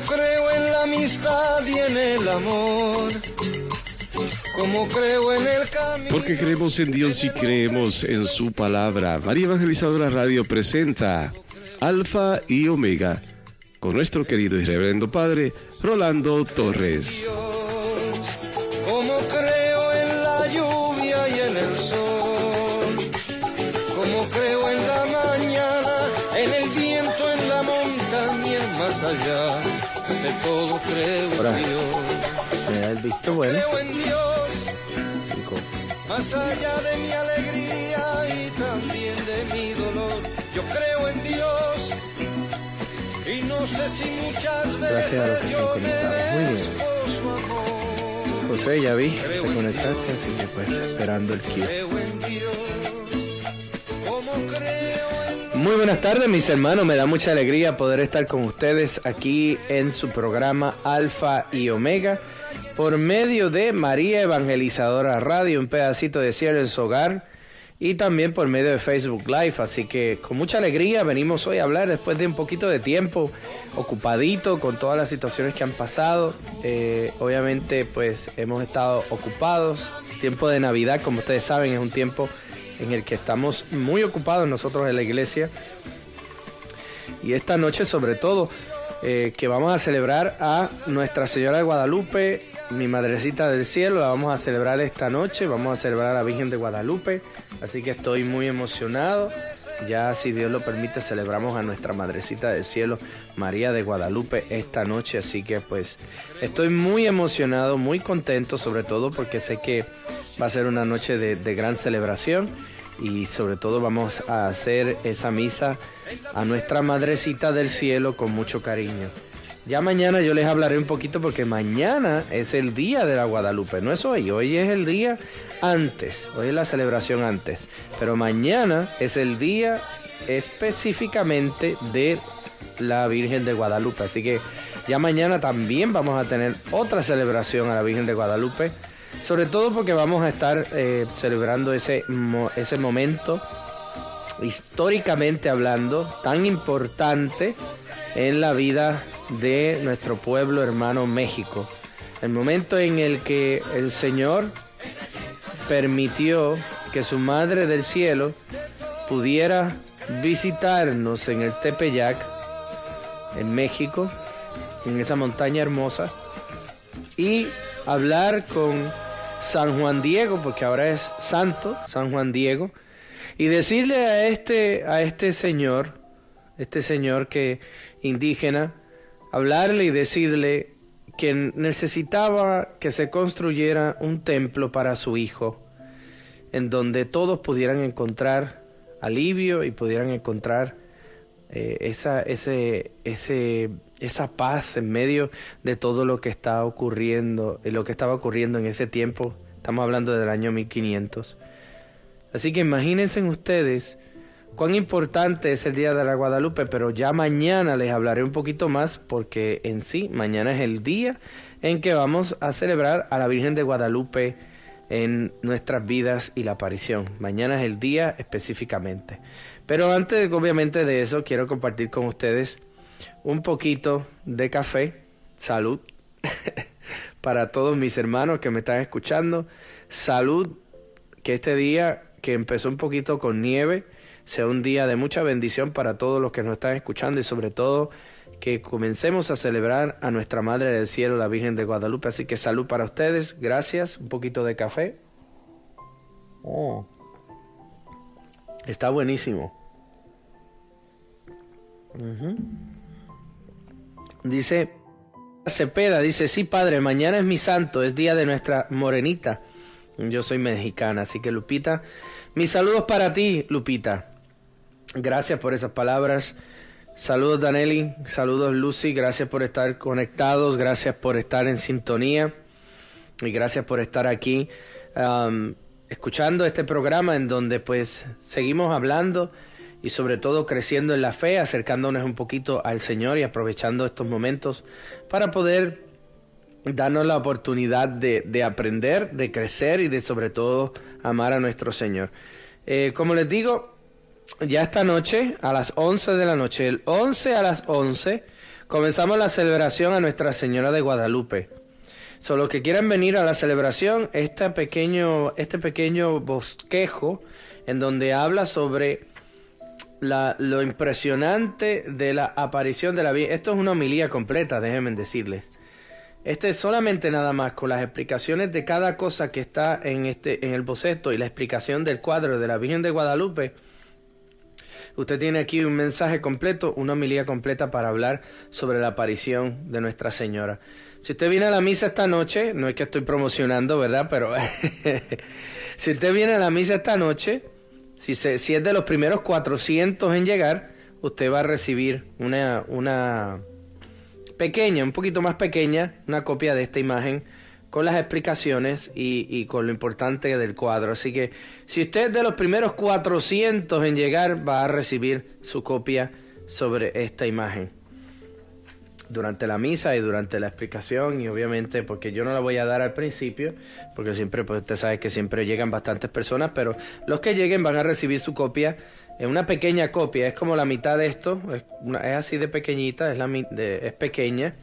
creo en la amistad y en el amor, como creo en el camino. Porque creemos en Dios y creemos en su palabra. María Evangelizadora Radio presenta Alfa y Omega con nuestro querido y reverendo Padre Rolando Torres. Como creo en la lluvia y en el sol, como creo en la mañana, en el viento, en la montaña, más allá de todo creo en Dios. ¿Me da el visto bueno? Creo en Dios, más allá de mi alegría y también de mi dolor. Yo creo en Dios y no sé si muchas veces yo merezco su amor. José, ya vi, te conectaste, así que pues esperando el cue. Muy buenas tardes, mis hermanos, me da mucha alegría poder estar con ustedes aquí en su programa Alfa y Omega por medio de María Evangelizadora Radio, un pedacito de cielo en su hogar, y también por medio de Facebook Live. Así que con mucha alegría venimos hoy a hablar después de un poquito de tiempo ocupadito con todas las situaciones que han pasado. Obviamente pues hemos estado ocupados. Tiempo de Navidad, como ustedes saben, es un tiempo en el que estamos muy ocupados nosotros en la iglesia. Y esta noche sobre todo que vamos a celebrar a Nuestra Señora de Guadalupe, mi Madrecita del Cielo. La vamos a celebrar esta noche, vamos a celebrar a la Virgen de Guadalupe, así que estoy muy emocionado. Ya, si Dios lo permite, celebramos a Nuestra Madrecita del Cielo, María de Guadalupe, esta noche, así que pues estoy muy emocionado, muy contento, sobre todo porque sé que va a ser una noche de gran celebración y sobre todo vamos a hacer esa misa a Nuestra Madrecita del Cielo con mucho cariño. Ya mañana yo les hablaré un poquito porque mañana es el día de la Guadalupe, no es hoy, hoy es el día antes, hoy es la celebración antes, pero mañana es el día específicamente de la Virgen de Guadalupe, así que ya mañana también vamos a tener otra celebración a la Virgen de Guadalupe, sobre todo porque vamos a estar celebrando ese momento históricamente hablando tan importante en la vida de nuestro pueblo hermano México, el momento en el que el Señor permitió que su Madre del Cielo pudiera visitarnos en el Tepeyac, en México, en esa montaña hermosa, y hablar con San Juan Diego, porque ahora es santo, San Juan Diego, y decirle a este señor que indígena, hablarle y decirle que necesitaba que se construyera un templo para su hijo, en donde todos pudieran encontrar alivio y pudieran encontrar esa paz en medio de todo lo que está ocurriendo, lo que estaba ocurriendo en ese tiempo. Estamos hablando del año 1500. Así que imagínense ustedes cuán importante es el Día de la Guadalupe, pero ya mañana les hablaré un poquito más porque en sí, mañana es el día en que vamos a celebrar a la Virgen de Guadalupe en nuestras vidas y la aparición. Mañana es el día específicamente. Pero antes, obviamente, de eso, quiero compartir con ustedes un poquito de café. Salud. Para todos mis hermanos que me están escuchando. Salud. Que este día, que empezó un poquito con nieve, sea un día de mucha bendición para todos los que nos están escuchando y sobre todo que comencemos a celebrar a Nuestra Madre del Cielo, la Virgen de Guadalupe. Así que salud para ustedes, gracias, un poquito de café. Está buenísimo. Dice Cepeda, dice, sí padre, mañana es mi santo, es día de nuestra morenita. Yo soy mexicana, así que Lupita, mis saludos para ti, Lupita. Gracias por esas palabras. Saludos Danelli, saludos Lucy, gracias por estar conectados, gracias por estar en sintonía y gracias por estar aquí escuchando este programa en donde pues seguimos hablando y sobre todo creciendo en la fe, acercándonos un poquito al Señor y aprovechando estos momentos para poder darnos la oportunidad de aprender, de crecer y de sobre todo amar a nuestro Señor. Como les digo, ya esta noche a las 11 de la noche, el 11 a las 11, comenzamos la celebración a Nuestra Señora de Guadalupe. Los que quieran venir a la celebración, este pequeño bosquejo en donde habla sobre lo impresionante de la aparición de la Virgen. Esto es una homilía completa, déjenme decirles. Este es solamente nada más con las explicaciones de cada cosa que está en el boceto y la explicación del cuadro de la Virgen de Guadalupe. Usted tiene aquí un mensaje completo, una homilía completa para hablar sobre la aparición de Nuestra Señora. Si usted viene a la misa esta noche, no es que estoy promocionando, ¿verdad? Pero si usted viene a la misa esta noche, si es de los primeros 400 en llegar, usted va a recibir una pequeña, un poquito más pequeña, una copia de esta imagen con las explicaciones y con lo importante del cuadro. Así que si usted es de los primeros 400 en llegar, va a recibir su copia sobre esta imagen durante la misa y durante la explicación, y obviamente porque yo no la voy a dar al principio, porque siempre, pues usted sabe que siempre llegan bastantes personas, pero los que lleguen van a recibir su copia, una pequeña copia, es como la mitad de esto, es así de pequeñita, es pequeña,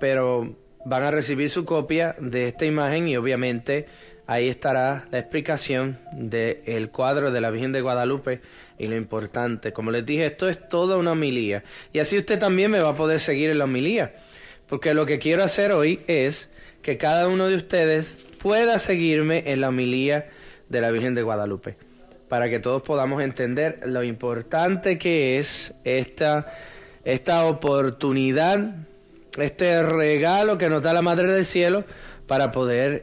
pero van a recibir su copia de esta imagen y obviamente ahí estará la explicación del cuadro de la Virgen de Guadalupe y lo importante. Como les dije, esto es toda una homilía. Y así usted también me va a poder seguir en la homilía. Porque lo que quiero hacer hoy es que cada uno de ustedes pueda seguirme en la homilía de la Virgen de Guadalupe. Para que todos podamos entender lo importante que es esta oportunidad, este regalo que nos da la Madre del Cielo para poder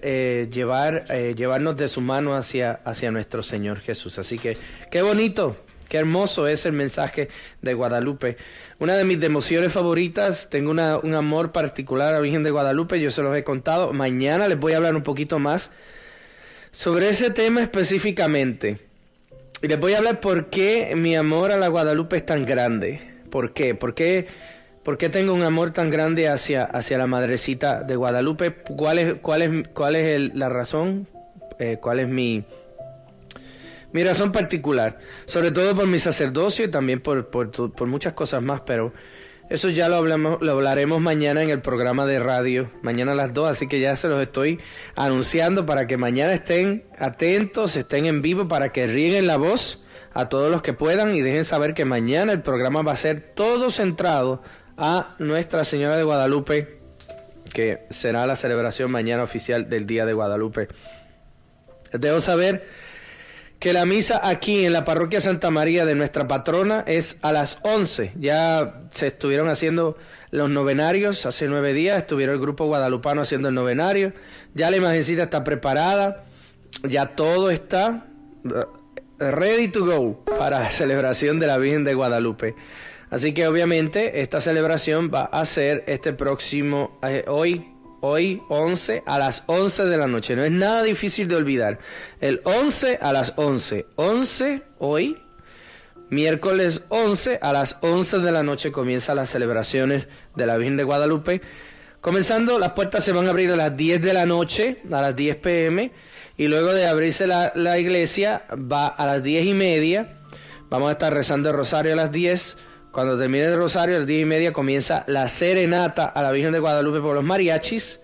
llevarnos de su mano hacia nuestro Señor Jesús. Así que qué bonito, qué hermoso es el mensaje de Guadalupe. Una de mis devociones favoritas, tengo un amor particular a la Virgen de Guadalupe, yo se los he contado. Mañana les voy a hablar un poquito más sobre ese tema específicamente. Y les voy a hablar por qué mi amor a la Guadalupe es tan grande. ¿Por qué? ¿Por qué tengo un amor tan grande hacia la Madrecita de Guadalupe? ¿Cuál es la razón? ¿Cuál es mi razón particular? Sobre todo por mi sacerdocio y también por muchas cosas más, pero eso ya lo hablaremos mañana en el programa de radio, mañana a las 2, así que ya se los estoy anunciando para que mañana estén atentos, estén en vivo, para que rieguen la voz a todos los que puedan y dejen saber que mañana el programa va a ser todo centrado a Nuestra Señora de Guadalupe, que será la celebración mañana oficial del Día de Guadalupe. Les dejo saber que la misa aquí en la parroquia Santa María de nuestra patrona es a las 11. Ya se estuvieron haciendo los novenarios, hace 9 días estuvieron el grupo guadalupano haciendo el novenario. Ya la imagencita está preparada, ya todo está ready to go para la celebración de la Virgen de Guadalupe. Así que obviamente esta celebración va a ser este próximo, hoy 11 a las 11 de la noche. No es nada difícil de olvidar. El 11 a las 11. 11 hoy, miércoles 11 a las 11 de la noche comienzan las celebraciones de la Virgen de Guadalupe. Comenzando, las puertas se van a abrir a las 10 de la noche, a las 10 p.m. Y luego de abrirse la iglesia, va a las 10:30. Vamos a estar rezando el rosario a las 10. Cuando termine el rosario, a las 10:30 comienza la serenata a la Virgen de Guadalupe por los mariachis.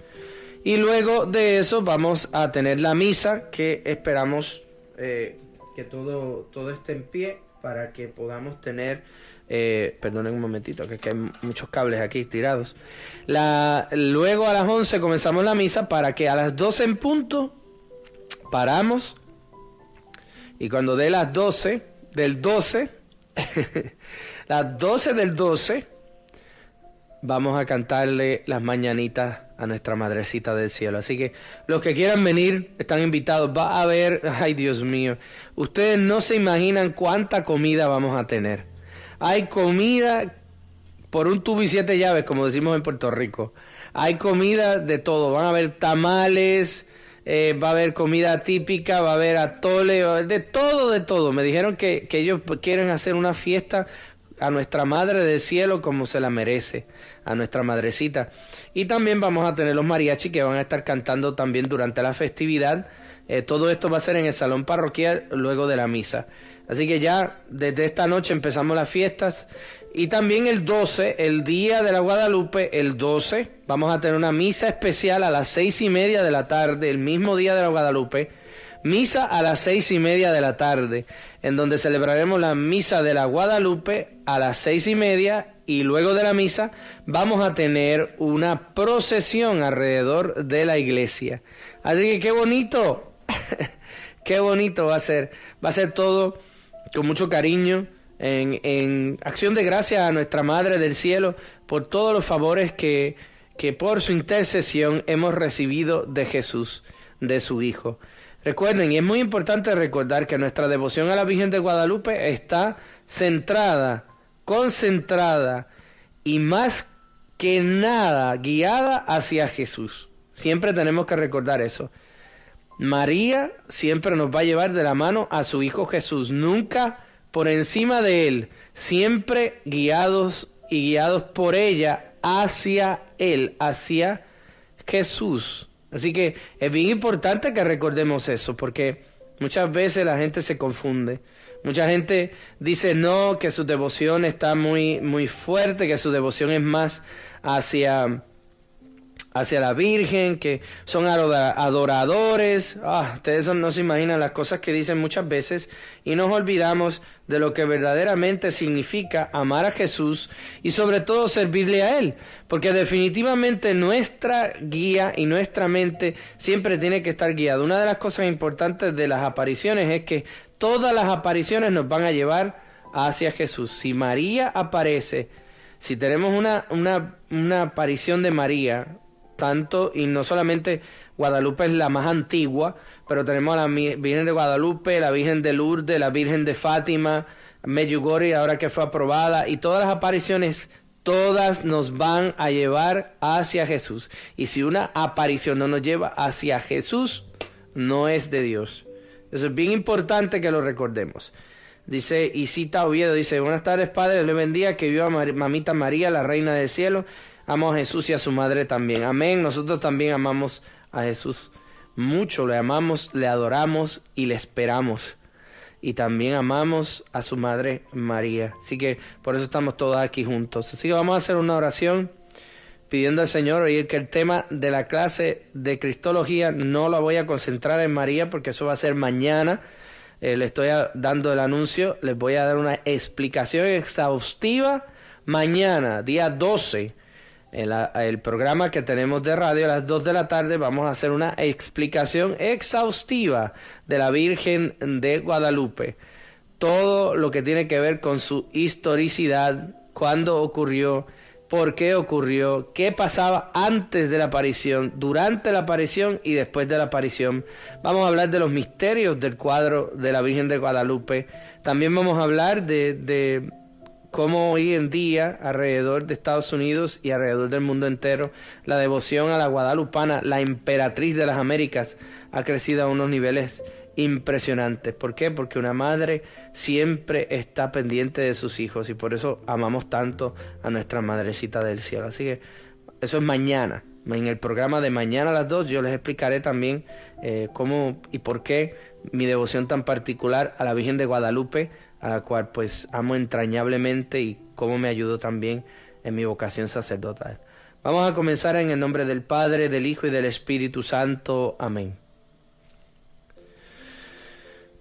Y luego de eso vamos a tener la misa, que esperamos que todo esté en pie para que podamos tener... perdonen un momentito, que hay muchos cables aquí tirados. Luego a las 11 comenzamos la misa para que a las 12 en punto paramos. Y cuando dé las 12 del 12... las 12 del 12 vamos a cantarle las mañanitas a nuestra Madrecita del Cielo. Así que los que quieran venir están invitados. Va a haber, ay Dios mío, ustedes no se imaginan cuánta comida vamos a tener. Hay comida por un tubo y 7 llaves, como decimos en Puerto Rico. Hay comida de todo. Van a haber tamales, va a haber comida típica, va a haber atole, de todo. Me dijeron que ellos quieren hacer una fiesta a nuestra Madre del Cielo como se la merece, a nuestra Madrecita. Y también vamos a tener los mariachis que van a estar cantando también durante la festividad. Todo esto va a ser en el salón parroquial luego de la misa. Así que ya desde esta noche empezamos las fiestas. Y también el 12, el día de la Guadalupe, el 12, vamos a tener una misa especial a las 6:30 de la tarde, el mismo día de la Guadalupe. Misa a las 6:30 de la tarde, en donde celebraremos la misa de la Guadalupe a las 6:30, y luego de la misa vamos a tener una procesión alrededor de la iglesia. Así que qué bonito, qué bonito va a ser todo con mucho cariño, en acción de gracias a nuestra Madre del Cielo por todos los favores que por su intercesión hemos recibido de Jesús, de su Hijo. Recuerden, y es muy importante recordar que nuestra devoción a la Virgen de Guadalupe está centrada, concentrada y más que nada guiada hacia Jesús. Siempre tenemos que recordar eso. María siempre nos va a llevar de la mano a su Hijo Jesús, nunca por encima de Él, siempre guiados por ella hacia Él, hacia Jesús. Así que es bien importante que recordemos eso, porque muchas veces la gente se confunde. Mucha gente dice no, que su devoción está muy, muy fuerte, que su devoción es más hacia la Virgen, que son adoradores. Ustedes no se imaginan las cosas que dicen muchas veces, y nos olvidamos de lo que verdaderamente significa amar a Jesús y sobre todo servirle a Él, porque definitivamente nuestra guía y nuestra mente siempre tiene que estar guiada. Una de las cosas importantes de las apariciones es que todas las apariciones nos van a llevar hacia Jesús. Si María aparece, si tenemos una aparición de María, tanto, y no solamente Guadalupe es la más antigua, pero tenemos a la Virgen de Guadalupe, la Virgen de Lourdes, la Virgen de Fátima, Medjugorje, ahora que fue aprobada, y todas las apariciones, todas nos van a llevar hacia Jesús. Y si una aparición no nos lleva hacia Jesús, no es de Dios. Eso es bien importante que lo recordemos. Dice, y cita Oviedo, dice: buenas tardes, Padre, le bendiga, que viva Mamita María, la Reina del Cielo. Amo a Jesús y a su madre también. Amén. Nosotros también amamos a Jesús mucho. Le amamos, le adoramos y le esperamos. Y también amamos a su madre María. Así que por eso estamos todos aquí juntos. Así que vamos a hacer una oración pidiendo al Señor. Oír que el tema de la clase de Cristología no la voy a concentrar en María, porque eso va a ser mañana. Le estoy dando el anuncio. Les voy a dar una explicación exhaustiva mañana, día 12. El programa que tenemos de radio a las 2 de la tarde vamos a hacer una explicación exhaustiva de la Virgen de Guadalupe. Todo lo que tiene que ver con su historicidad, cuándo ocurrió, por qué ocurrió, qué pasaba antes de la aparición, durante la aparición y después de la aparición. Vamos a hablar de los misterios del cuadro de la Virgen de Guadalupe. También vamos a hablar de cómo hoy en día, alrededor de Estados Unidos y alrededor del mundo entero, la devoción a la guadalupana, la emperatriz de las Américas, ha crecido a unos niveles impresionantes. ¿Por qué? Porque una madre siempre está pendiente de sus hijos, y por eso amamos tanto a nuestra Madrecita del Cielo. Así que eso es mañana. En el programa de mañana a las 2 yo les explicaré también cómo y por qué mi devoción tan particular a la Virgen de Guadalupe, a la cual pues amo entrañablemente, y cómo me ayudó también en mi vocación sacerdotal. Vamos a comenzar en el nombre del Padre, del Hijo y del Espíritu Santo. Amén.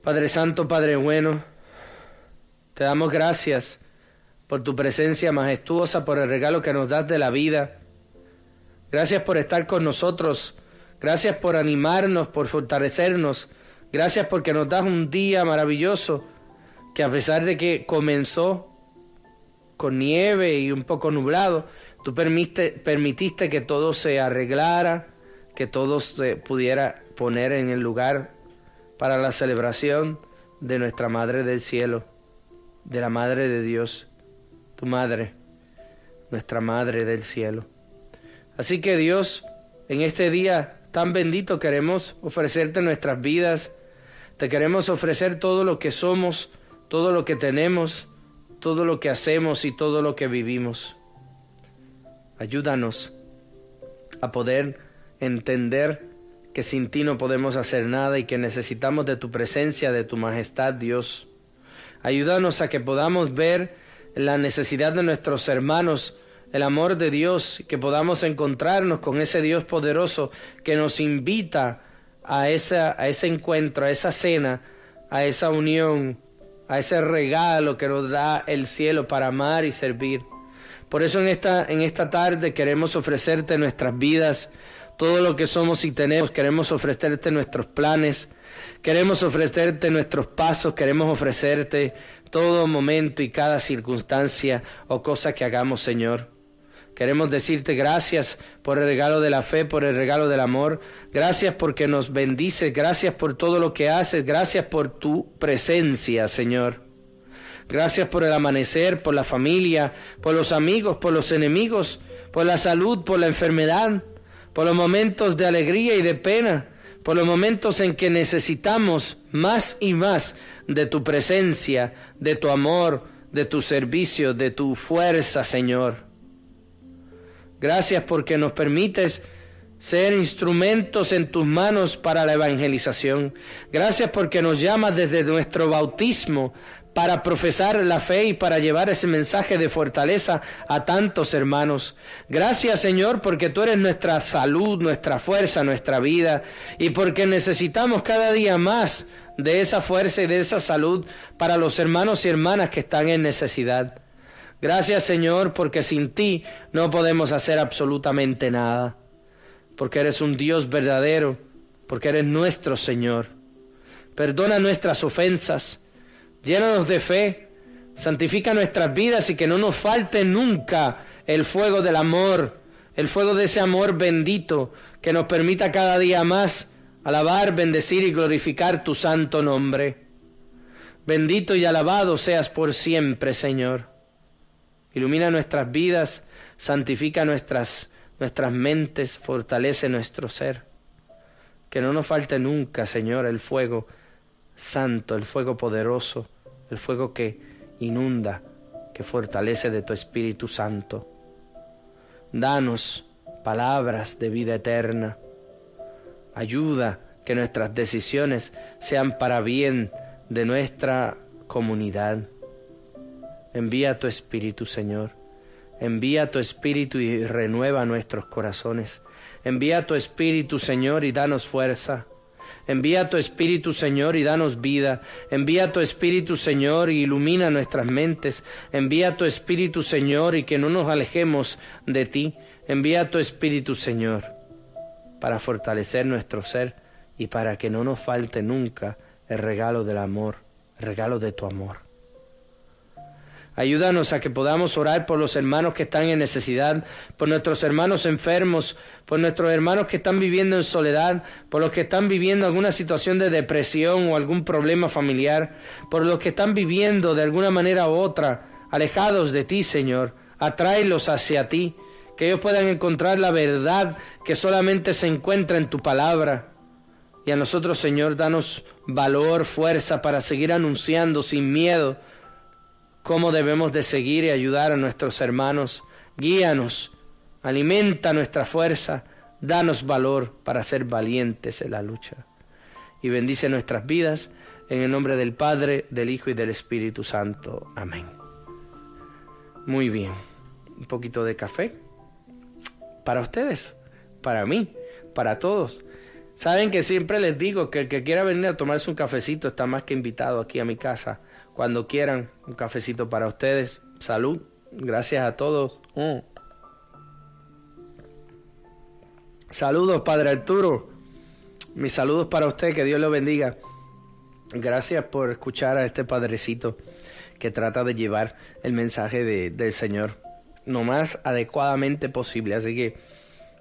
Padre Santo, Padre bueno, te damos gracias por tu presencia majestuosa, por el regalo que nos das de la vida. Gracias por estar con nosotros, gracias por animarnos, por fortalecernos, gracias porque nos das un día maravilloso, que a pesar de que comenzó con nieve y un poco nublado, tú permitiste que todo se arreglara, que todo se pudiera poner en el lugar para la celebración de nuestra Madre del Cielo, de la Madre de Dios, tu Madre, nuestra Madre del Cielo. Así que Dios, en este día tan bendito queremos ofrecerte nuestras vidas, te queremos ofrecer todo lo que somos, todo lo que tenemos, todo lo que hacemos y todo lo que vivimos. Ayúdanos a poder entender que sin ti no podemos hacer nada y que necesitamos de tu presencia, de tu majestad, Dios. Ayúdanos a que podamos ver la necesidad de nuestros hermanos, el amor de Dios, que podamos encontrarnos con ese Dios poderoso que nos invita a ese encuentro, a esa cena, a esa unión, a ese regalo que nos da el cielo para amar y servir. Por eso en esta tarde queremos ofrecerte nuestras vidas, todo lo que somos y tenemos. Queremos ofrecerte nuestros planes, queremos ofrecerte nuestros pasos, queremos ofrecerte todo momento y cada circunstancia o cosa que hagamos, Señor. Queremos decirte gracias por el regalo de la fe, por el regalo del amor. Gracias porque nos bendices, gracias por todo lo que haces, gracias por tu presencia, Señor. Gracias por el amanecer, por la familia, por los amigos, por los enemigos, por la salud, por la enfermedad, por los momentos de alegría y de pena, por los momentos en que necesitamos más y más de tu presencia, de tu amor, de tu servicio, de tu fuerza, Señor. Gracias porque nos permites ser instrumentos en tus manos para la evangelización. Gracias porque nos llamas desde nuestro bautismo para profesar la fe y para llevar ese mensaje de fortaleza a tantos hermanos. Gracias, Señor, porque tú eres nuestra salud, nuestra fuerza, nuestra vida, y porque necesitamos cada día más de esa fuerza y de esa salud para los hermanos y hermanas que están en necesidad. Gracias, Señor, porque sin ti no podemos hacer absolutamente nada, porque eres un Dios verdadero, porque eres nuestro Señor. Perdona nuestras ofensas, llénanos de fe, santifica nuestras vidas y que no nos falte nunca el fuego del amor, el fuego de ese amor bendito que nos permita cada día más alabar, bendecir y glorificar tu santo nombre. Bendito y alabado seas por siempre, Señor. Ilumina nuestras vidas, santifica nuestras mentes, fortalece nuestro ser. Que no nos falte nunca, Señor, el fuego santo, el fuego poderoso, el fuego que inunda, que fortalece de tu Espíritu Santo. Danos palabras de vida eterna. Ayuda que nuestras decisiones sean para bien de nuestra comunidad. Envía tu Espíritu, Señor. Envía tu Espíritu y renueva nuestros corazones. Envía tu Espíritu, Señor, y danos fuerza. Envía tu Espíritu, Señor, y danos vida. Envía tu Espíritu, Señor, y ilumina nuestras mentes. Envía tu Espíritu, Señor, y que no nos alejemos de ti. Envía tu Espíritu, Señor, para fortalecer nuestro ser y para que no nos falte nunca el regalo del amor, el regalo de tu amor. Ayúdanos a que podamos orar por los hermanos que están en necesidad, por nuestros hermanos enfermos, por nuestros hermanos que están viviendo en soledad, por los que están viviendo alguna situación de depresión o algún problema familiar, por los que están viviendo de alguna manera u otra alejados de ti, Señor. Atráelos hacia ti, que ellos puedan encontrar la verdad que solamente se encuentra en tu palabra. Y a nosotros, Señor, danos valor, fuerza para seguir anunciando sin miedo cómo debemos de seguir y ayudar a nuestros hermanos. Guíanos, alimenta nuestra fuerza, danos valor para ser valientes en la lucha. Y bendice nuestras vidas en el nombre del Padre, del Hijo y del Espíritu Santo. Amén. Muy bien, un poquito de café para ustedes, para mí, para todos. Saben que siempre les digo que el que quiera venir a tomarse un cafecito está más que invitado aquí a mi casa. Cuando quieran, un cafecito para ustedes. Salud. Gracias a todos. Saludos, Padre Arturo. Mis saludos para usted. Que Dios lo bendiga. Gracias por escuchar a este padrecito que trata de llevar el mensaje del Señor lo más adecuadamente posible. Así que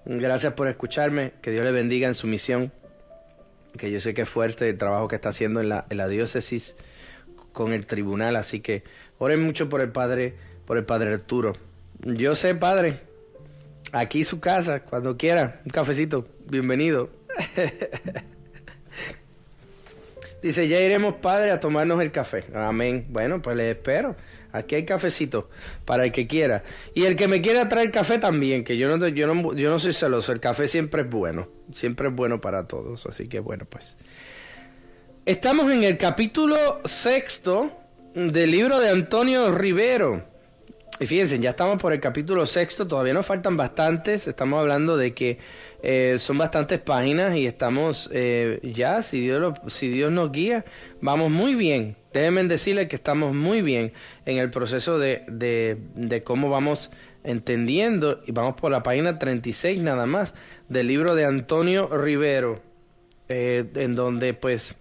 gracias por escucharme. Que Dios le bendiga en su misión. Que yo sé que es fuerte el trabajo que está haciendo en la diócesis con el tribunal, así que oren mucho por el padre Arturo. Yo sé, padre, aquí su casa, cuando quiera, un cafecito, bienvenido. Dice, ya iremos, padre, a tomarnos el café. Amén. Bueno, pues les espero. Aquí hay cafecito para el que quiera. Y el que me quiera traer café también, que yo no soy celoso. El café siempre es bueno. Siempre es bueno para todos. Así que bueno, pues. Estamos en el capítulo 6 del libro de Antonio Rivero. Y fíjense, ya estamos por el capítulo 6, todavía nos faltan bastantes. Estamos hablando de que son bastantes páginas y estamos ya, si Dios nos guía, vamos muy bien. Déjenme decirles que estamos muy bien en el proceso de cómo vamos entendiendo. Y vamos por la página 36 nada más del libro de Antonio Rivero, en donde pues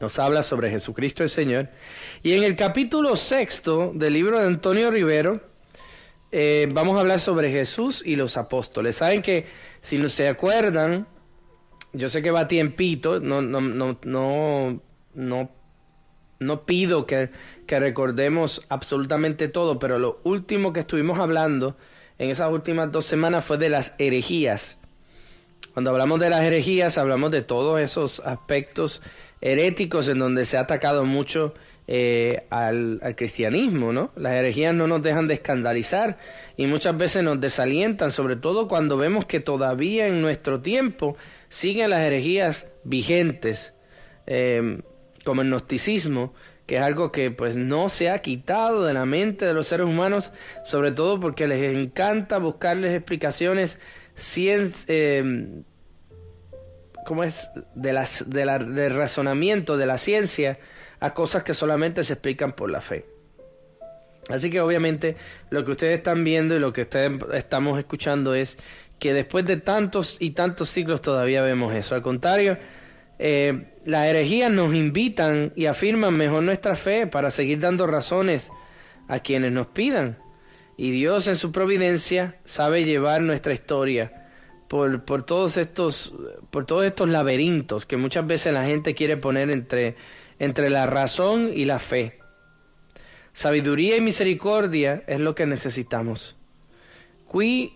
nos habla sobre Jesucristo el Señor. Y en el capítulo 6 del libro de Antonio Rivero, vamos a hablar sobre Jesús y los apóstoles. Saben que, si no se acuerdan, yo sé que va tiempito, no pido que recordemos absolutamente todo, pero lo último que estuvimos hablando en esas últimas 2 semanas fue de las herejías. Cuando hablamos de las herejías, hablamos de todos esos aspectos heréticos en donde se ha atacado mucho al cristianismo, ¿no? Las herejías no nos dejan de escandalizar y muchas veces nos desalientan, sobre todo cuando vemos que todavía en nuestro tiempo siguen las herejías vigentes, como el gnosticismo, que es algo que pues no se ha quitado de la mente de los seres humanos, sobre todo porque les encanta buscarles explicaciones del razonamiento de la ciencia a cosas que solamente se explican por la fe. Así que obviamente lo que ustedes están viendo y lo que estamos escuchando es que después de tantos y tantos siglos todavía vemos eso. Al contrario, las herejías nos invitan y afirman mejor nuestra fe para seguir dando razones a quienes nos pidan. Y Dios en su providencia sabe llevar nuestra historia por todos estos laberintos que muchas veces la gente quiere poner entre la razón y la fe. Sabiduría y misericordia es lo que necesitamos. Qui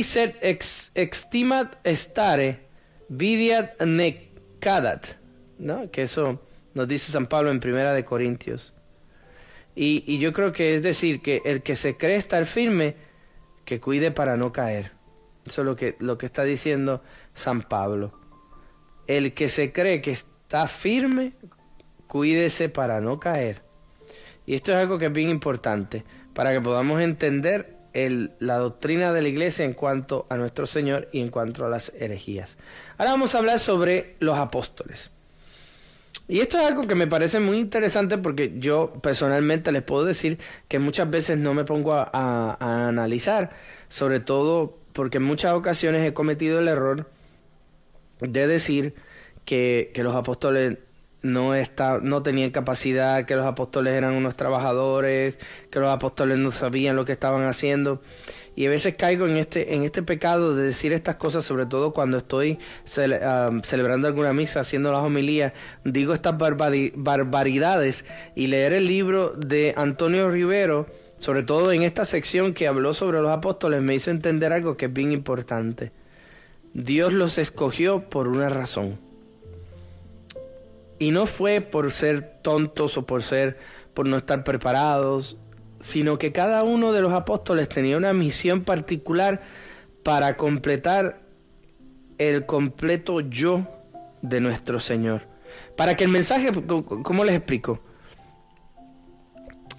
sed extimat stare, vidiat necadat, ¿no? Que eso nos dice San Pablo en Primera de Corintios. Y yo creo que es decir, que el que se cree estar firme, que cuide para no caer. Eso es lo que está diciendo San Pablo. El que se cree que está firme, cuídese para no caer. Y esto es algo que es bien importante para que podamos entender la doctrina de la iglesia en cuanto a nuestro Señor y en cuanto a las herejías. Ahora vamos a hablar sobre los apóstoles. Y esto es algo que me parece muy interesante porque yo personalmente les puedo decir que muchas veces no me pongo a analizar, sobre todo porque en muchas ocasiones he cometido el error de decir que los apóstoles no tenían capacidad, que los apóstoles eran unos trabajadores, que los apóstoles no sabían lo que estaban haciendo. Y a veces caigo en este pecado de decir estas cosas, sobre todo cuando estoy celebrando alguna misa, haciendo las homilías, digo estas barbaridades, y leer el libro de Antonio Rivero, sobre todo en esta sección que habló sobre los apóstoles, me hizo entender algo que es bien importante. Dios los escogió por una razón. Y no fue por ser tontos o por no estar preparados, sino que cada uno de los apóstoles tenía una misión particular para completar el completo yo de nuestro Señor. Para que el mensaje, ¿cómo les explico?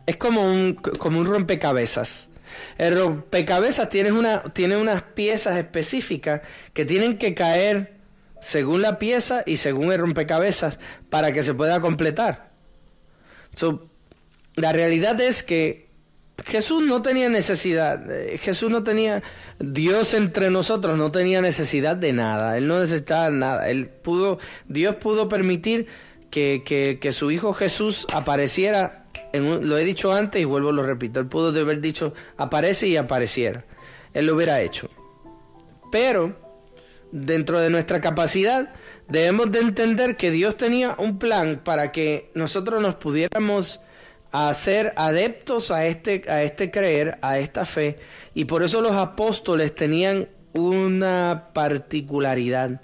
Es como un rompecabezas. El rompecabezas tiene unas piezas específicas que tienen que caer según la pieza y según el rompecabezas para que se pueda completar. La realidad es que Jesús no tenía necesidad. Dios entre nosotros no tenía necesidad de nada. Él no necesitaba nada. Dios pudo permitir que su Hijo Jesús apareciera. Lo he dicho antes y lo repito. Él pudo haber dicho, aparece y apareciera. Él lo hubiera hecho. Pero dentro de nuestra capacidad debemos de entender que Dios tenía un plan para que nosotros nos pudiéramos hacer adeptos a este creer, a esta fe, y por eso los apóstoles tenían una particularidad.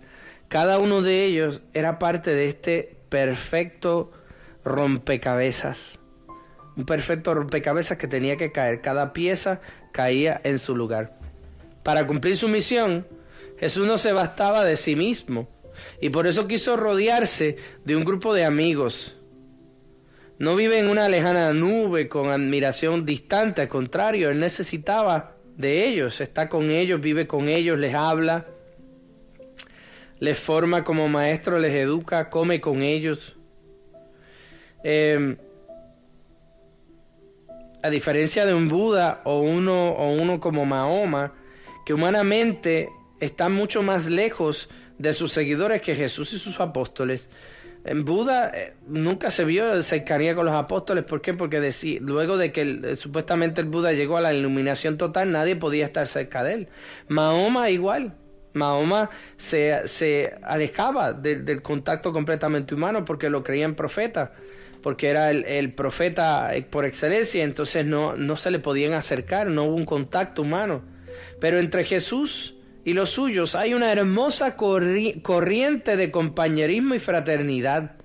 Cada uno de ellos era parte de este perfecto rompecabezas. un perfecto rompecabezas que tenía que caer. Cada pieza caía en su lugar. Para cumplir su misión, Jesús no se bastaba de sí mismo. Y por eso quiso rodearse de un grupo de amigos. No vive en una lejana nube con admiración distante. Al contrario, Él necesitaba de ellos. Está con ellos, vive con ellos, les habla, les forma como maestro, les educa, come con ellos. A diferencia de un Buda o uno como Mahoma, que humanamente está mucho más lejos de sus seguidores que Jesús y sus apóstoles. En Buda nunca se vio cercanía con los apóstoles. ¿Por qué? Porque luego de que supuestamente el Buda llegó a la iluminación total, nadie podía estar cerca de él. Mahoma igual. Mahoma se alejaba del contacto completamente humano porque lo creían profeta, porque era el profeta por excelencia. Entonces no se le podían acercar, no hubo un contacto humano. Pero entre Jesús y los suyos hay una hermosa corriente de compañerismo y fraternidad.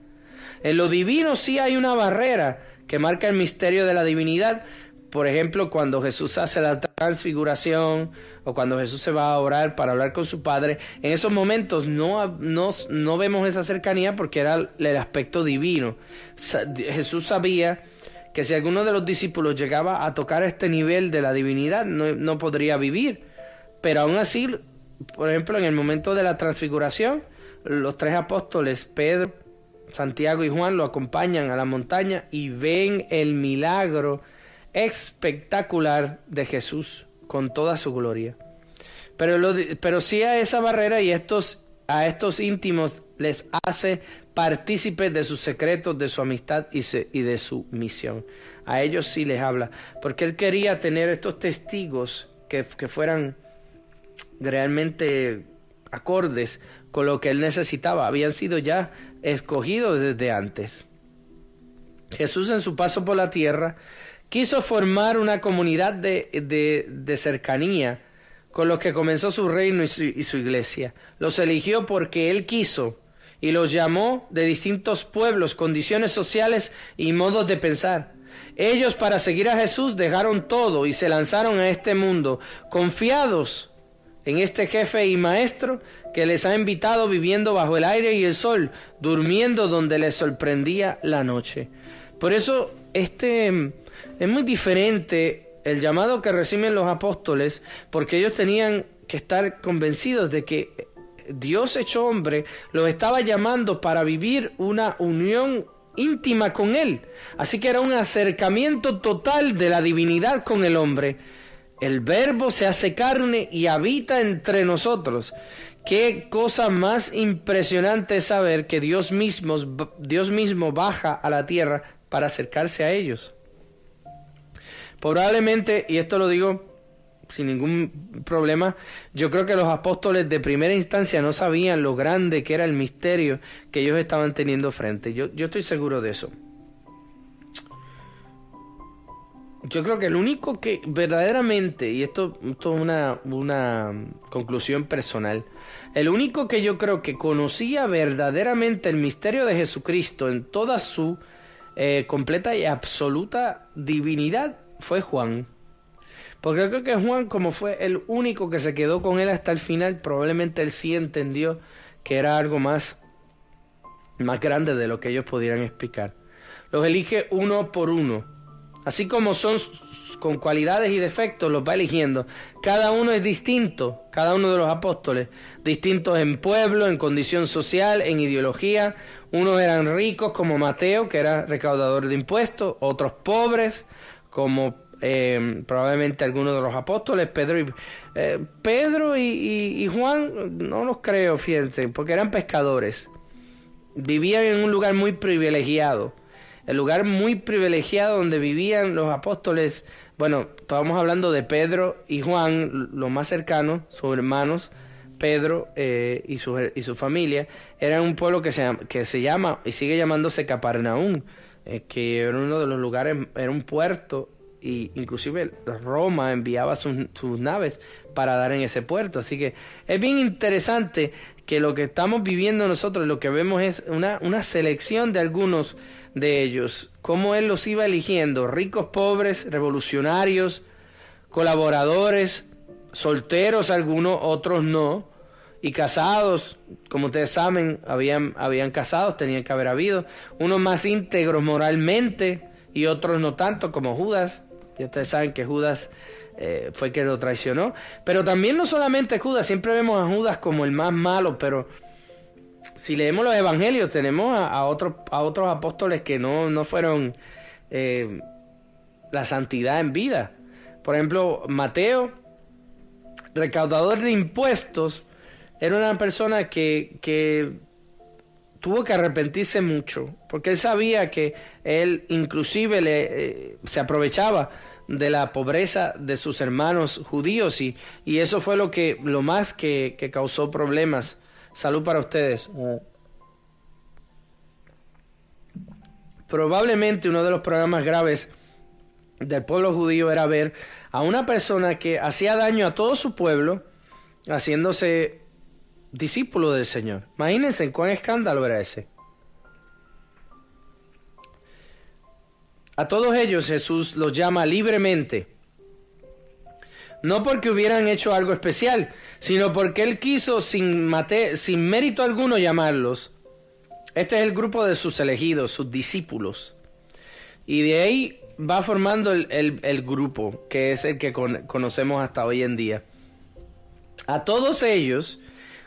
En lo divino sí hay una barrera que marca el misterio de la divinidad. Por ejemplo, cuando Jesús hace la transfiguración o cuando Jesús se va a orar para hablar con su Padre, en esos momentos no vemos esa cercanía porque era el aspecto divino. Jesús sabía que si alguno de los discípulos llegaba a tocar este nivel de la divinidad, no podría vivir. Pero aún así, por ejemplo, en el momento de la transfiguración, los tres apóstoles, Pedro, Santiago y Juan, lo acompañan a la montaña y ven el milagro espectacular de Jesús con toda su gloria. Pero sí a esa barrera y a estos íntimos les hace partícipes de sus secretos, de su amistad y de su misión. A ellos sí les habla, porque Él quería tener estos testigos que fueran realmente acordes con lo que Él necesitaba. Habían sido ya escogidos desde antes. Jesús, en su paso por la tierra, quiso formar una comunidad de cercanía con los que comenzó su reino y su iglesia. Los eligió porque Él quiso y los llamó de distintos pueblos, condiciones sociales y modos de pensar. Ellos, para seguir a Jesús, dejaron todo y se lanzaron a este mundo, confiados en este jefe y maestro que les ha invitado, viviendo bajo el aire y el sol, durmiendo donde les sorprendía la noche. Por eso es muy diferente el llamado que reciben los apóstoles, porque ellos tenían que estar convencidos de que Dios hecho hombre los estaba llamando para vivir una unión íntima con Él. Así que era un acercamiento total de la divinidad con el hombre. El Verbo se hace carne y habita entre nosotros. Qué cosa más impresionante es saber que Dios mismo baja a la tierra para acercarse a ellos. Probablemente, y esto lo digo sin ningún problema, yo creo que los apóstoles de primera instancia no sabían lo grande que era el misterio que ellos estaban teniendo frente. Yo estoy seguro de eso. Yo creo que el único que verdaderamente, y esto es una conclusión personal, el único que yo creo que conocía verdaderamente el misterio de Jesucristo en toda su completa y absoluta divinidad fue Juan. Porque yo creo que Juan, como fue el único que se quedó con él hasta el final, probablemente él sí entendió que era algo más grande de lo que ellos pudieran explicar. Los elige uno por uno. Así como son con cualidades y defectos, los va eligiendo. Cada uno es distinto, cada uno de los apóstoles, distintos en pueblo, en condición social, en ideología. Unos eran ricos, como Mateo, que era recaudador de impuestos, otros pobres, como probablemente algunos de los apóstoles. Pedro y Juan, no los creo, fíjense, porque eran pescadores. Vivían en un lugar muy privilegiado. El lugar muy privilegiado donde vivían los apóstoles. Bueno, estábamos hablando de Pedro y Juan, los más cercanos, sus hermanos, Pedro y su familia. Eran un pueblo que se llama y sigue llamándose Capernaum, que era uno de los lugares, era un puerto y inclusive Roma enviaba sus naves para dar en ese puerto. Así que es bien interesante que lo que estamos viviendo nosotros, lo que vemos es una selección de algunos de ellos, cómo él los iba eligiendo: ricos, pobres, revolucionarios, colaboradores, solteros algunos, otros no, y casados. Como ustedes saben, habían casados, tenían que haber habido unos más íntegros moralmente y otros no tanto, como Judas. Y ustedes saben que Judas fue el que lo traicionó. Pero también no solamente Judas, siempre vemos a Judas como el más malo, pero si leemos los evangelios tenemos a otros apóstoles que no fueron la santidad en vida. Por ejemplo, Mateo, recaudador de impuestos, era una persona que tuvo que arrepentirse mucho, porque él sabía que él inclusive se aprovechaba de la pobreza de sus hermanos judíos, y eso fue lo más que causó problemas. Salud para ustedes. Probablemente uno de los problemas graves del pueblo judío era ver a una persona que hacía daño a todo su pueblo, haciéndose discípulo del Señor. Imagínense cuán escándalo era ese. A todos ellos Jesús los llama libremente, no porque hubieran hecho algo especial, sino porque Él quiso sin mérito alguno llamarlos. Este es el grupo de sus elegidos, sus discípulos. Y de ahí va formando el grupo, que es el que conocemos hasta hoy en día. A todos ellos,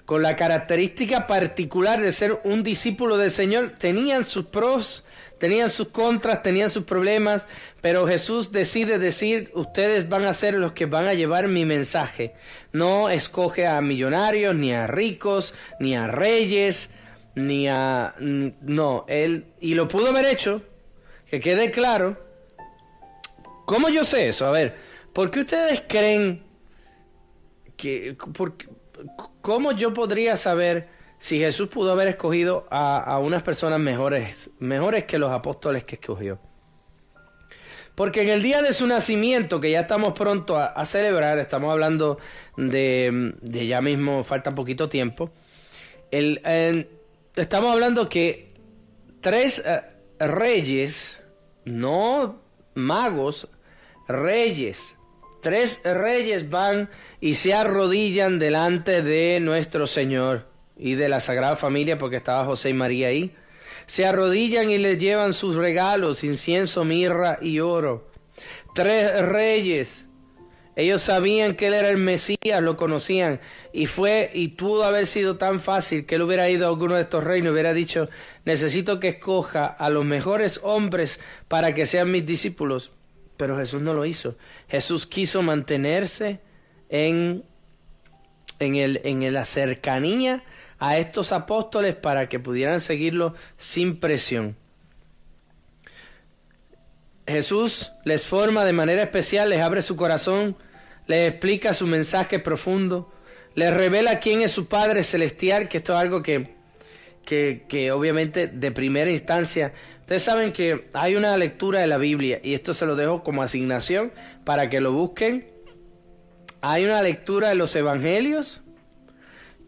con la característica particular de ser un discípulo del Señor, tenían sus pros, tenían sus contras, tenían sus problemas, pero Jesús decide decir: ustedes van a ser los que van a llevar mi mensaje. No escoge a millonarios, ni a ricos, ni a reyes, no, Él, y lo pudo haber hecho, que quede claro. ¿Cómo yo sé eso? A ver, ¿por qué ustedes creen cómo yo podría saber si Jesús pudo haber escogido a unas personas mejores que los apóstoles que escogió? Porque en el día de su nacimiento, que ya estamos pronto a celebrar, estamos hablando de ya mismo, falta poquito tiempo, estamos hablando que 3 reyes, no magos, reyes, 3 reyes van y se arrodillan delante de nuestro Señor y de la Sagrada Familia, porque estaba José y María ahí. Se arrodillan y le llevan sus regalos: incienso, mirra y oro. 3 reyes. Ellos sabían que Él era el Mesías, lo conocían, y pudo haber sido tan fácil que Él hubiera ido a alguno de estos reinos y hubiera dicho: necesito que escoja a los mejores hombres para que sean mis discípulos. Pero Jesús no lo hizo. Jesús quiso mantenerse en la cercanía a estos apóstoles para que pudieran seguirlo sin presión. Jesús les forma de manera especial, les abre su corazón, les explica su mensaje profundo, les revela quién es su Padre Celestial, que esto es algo que obviamente de primera instancia, ustedes saben que hay una lectura de la Biblia, y esto se lo dejo como asignación para que lo busquen. Hay una lectura de los evangelios,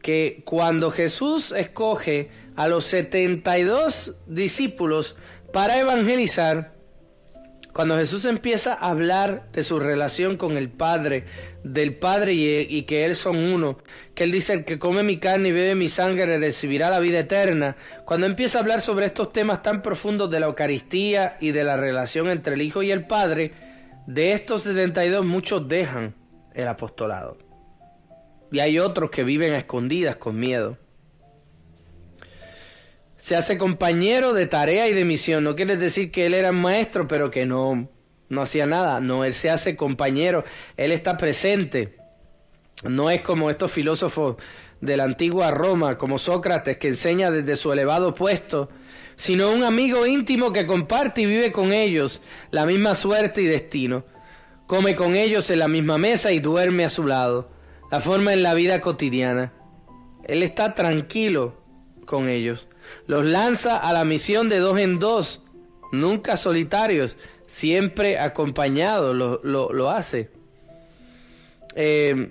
que cuando Jesús escoge a los 72 discípulos para evangelizar, cuando Jesús empieza a hablar de su relación con el Padre, del Padre y que Él son uno, que Él dice: el que come mi carne y bebe mi sangre recibirá la vida eterna. Cuando empieza a hablar sobre estos temas tan profundos de la Eucaristía y de la relación entre el Hijo y el Padre, de estos 72 muchos dejan el apostolado. Y hay otros que viven a escondidas con miedo. Se hace compañero de tarea y de misión. No quiere decir que él era maestro, pero que no hacía nada. No, él se hace compañero. Él está presente. No es como estos filósofos de la antigua Roma, como Sócrates, que enseña desde su elevado puesto, sino un amigo íntimo que comparte y vive con ellos la misma suerte y destino. Come con ellos en la misma mesa y duerme a su lado. La forma en la vida cotidiana. Él está tranquilo con ellos. Los lanza a la misión de 2 en 2, nunca solitarios, siempre acompañado, lo hace. Que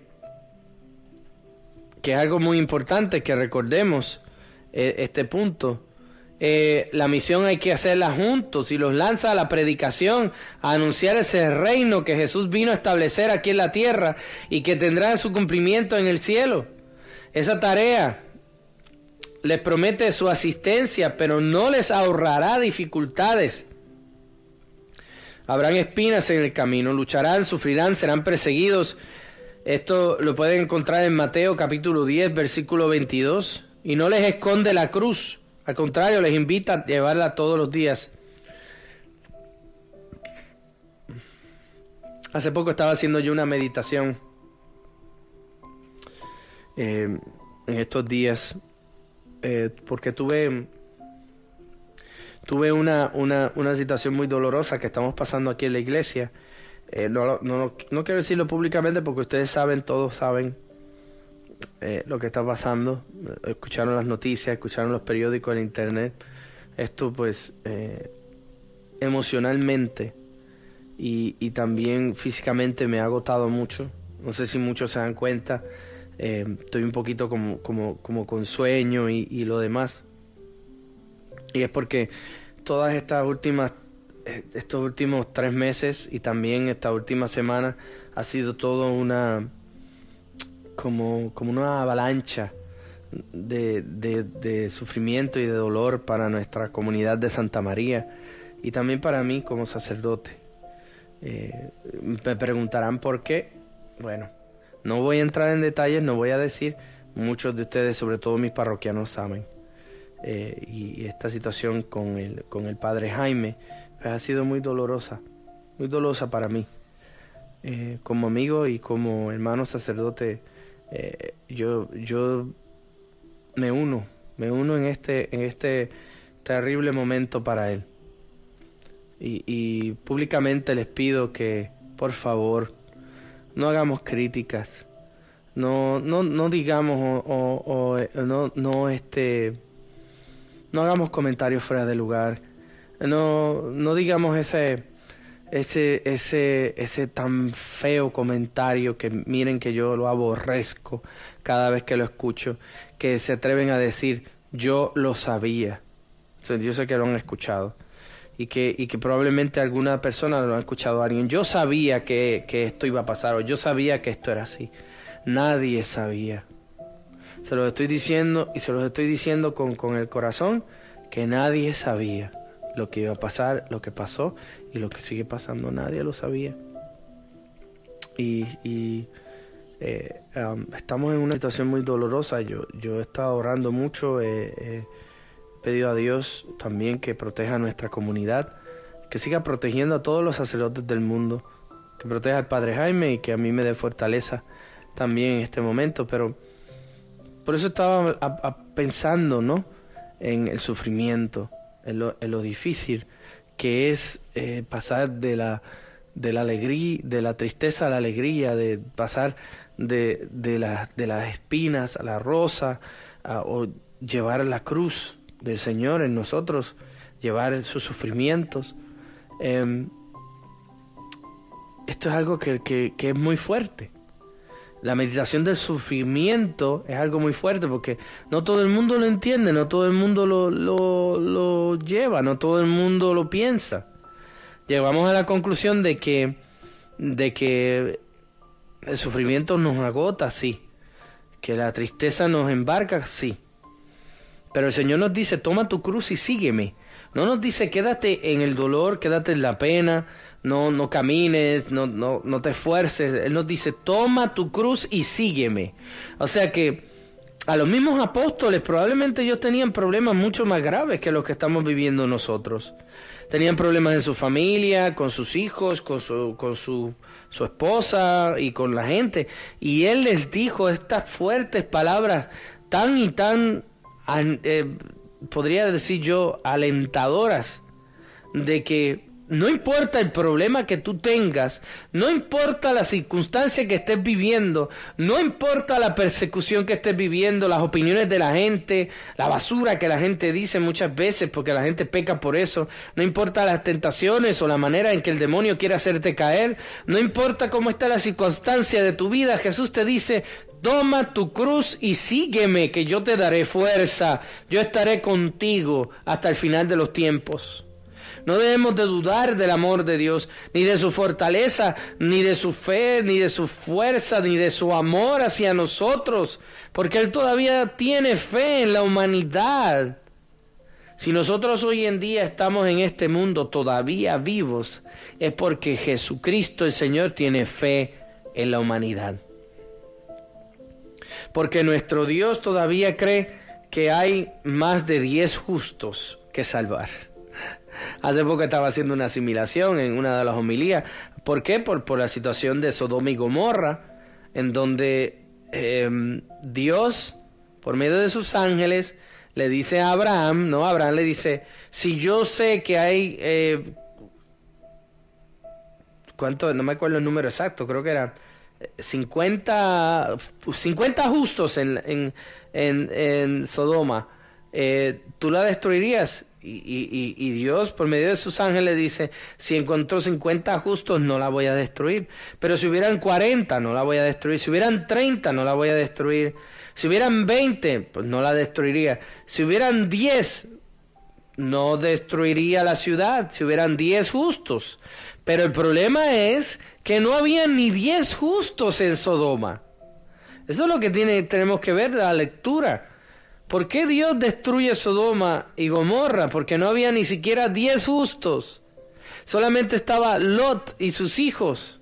es algo muy importante que recordemos este punto. La misión hay que hacerla juntos y los lanza a la predicación, a anunciar ese reino que Jesús vino a establecer aquí en la tierra y que tendrá su cumplimiento en el cielo. Esa tarea les promete su asistencia, pero no les ahorrará dificultades. Habrán espinas en el camino, lucharán, sufrirán, serán perseguidos. Esto lo pueden encontrar en Mateo capítulo 10, versículo 22. Y no les esconde la cruz. Al contrario, les invita a llevarla todos los días. Hace poco estaba haciendo yo una meditación. En estos días. Porque tuve una situación muy dolorosa que estamos pasando aquí en la iglesia. No quiero decirlo públicamente porque ustedes saben, todos saben lo que está pasando. Escucharon las noticias, escucharon los periódicos en internet. Esto pues emocionalmente y también físicamente me ha agotado mucho. No sé si muchos se dan cuenta. Estoy un poquito como con sueño y lo demás. Y es porque todas estos últimos 3 meses y también esta última semana ha sido todo como una avalancha de sufrimiento y de dolor para nuestra comunidad de Santa María y también para mí como sacerdote. Me preguntarán por qué. Bueno, no voy a entrar en detalles, no voy a decir. Muchos de ustedes, sobre todo mis parroquianos, saben. Y esta situación con el padre Jaime pues, ha sido muy dolorosa para mí. Como amigo y como hermano sacerdote, yo me uno en este terrible momento para él. Y públicamente les pido que, por favor, no hagamos críticas, no digamos no hagamos comentarios fuera de lugar, no digamos ese tan feo comentario que miren que yo lo aborrezco cada vez que lo escucho, que se atreven a decir yo lo sabía. Yo sé que lo han escuchado. Y que probablemente alguna persona lo ha escuchado a alguien. Yo sabía que esto iba a pasar, o yo sabía que esto era así. Nadie sabía. Se los estoy diciendo y se los estoy diciendo con el corazón, que nadie sabía lo que iba a pasar, lo que pasó y lo que sigue pasando. Nadie lo sabía. Estamos en una situación muy dolorosa. Yo he estado orando mucho. Pedido a Dios también que proteja a nuestra comunidad, que siga protegiendo a todos los sacerdotes del mundo, que proteja al Padre Jaime y que a mí me dé fortaleza también en este momento. Pero por eso estaba pensando, ¿no?, en el sufrimiento, en lo difícil que es pasar de la alegría, de la tristeza a la alegría, de pasar de las espinas a la rosa, o llevar la cruz del Señor en nosotros, llevar sus sufrimientos. Esto es algo que es muy fuerte. La meditación del sufrimiento es algo muy fuerte porque no todo el mundo lo entiende, no todo el mundo lo lleva, no todo el mundo lo piensa. Llegamos a la conclusión de que el sufrimiento nos agota, sí, que la tristeza nos embarca, sí. Pero el Señor nos dice, toma tu cruz y sígueme. No nos dice, quédate en el dolor, quédate en la pena, no camines, no te esfuerces. Él nos dice, toma tu cruz y sígueme. O sea que a los mismos apóstoles probablemente ellos tenían problemas mucho más graves que los que estamos viviendo nosotros. Tenían problemas en su familia, con sus hijos, con su esposa y con la gente. Y Él les dijo estas fuertes palabras tan podría decir yo, alentadoras, de que No importa el problema que tú tengas, no importa la circunstancia que estés viviendo, no importa la persecución que estés viviendo, las opiniones de la gente, la basura que la gente dice muchas veces porque la gente peca por eso, no importa las tentaciones o la manera en que el demonio quiere hacerte caer, no importa cómo está la circunstancia de tu vida, Jesús te dice: toma tu cruz y sígueme, que yo te daré fuerza, yo estaré contigo hasta el final de los tiempos. No debemos de dudar del amor de Dios, ni de su fortaleza, ni de su fe, ni de su fuerza, ni de su amor hacia nosotros, porque Él todavía tiene fe en la humanidad. Si nosotros hoy en día estamos en este mundo todavía vivos, es porque Jesucristo el Señor tiene fe en la humanidad. Porque nuestro Dios todavía cree que hay más de 10 justos que salvar. Hace poco estaba haciendo una asimilación en una de las homilías. ¿Por qué? Por la situación de Sodoma y Gomorra, en donde Dios, por medio de sus ángeles, le dice a Abraham, Abraham le dice: si yo sé que hay, ¿cuánto? No me acuerdo el número exacto, creo que era 50 justos en Sodoma, ¿tú la destruirías? Y Dios, por medio de sus ángeles, dice: si encontró 50 justos, no la voy a destruir. Pero si hubieran 40, no la voy a destruir. Si hubieran 30, no la voy a destruir. Si hubieran 20, pues no la destruiría. Si hubieran 10, no destruiría la ciudad. Si hubieran 10 justos. Pero el problema es que no había ni 10 justos en Sodoma. Eso es lo que tenemos que ver de la lectura. ¿Por qué Dios destruye Sodoma y Gomorra? Porque no había ni siquiera 10 justos. Solamente estaba Lot y sus hijos.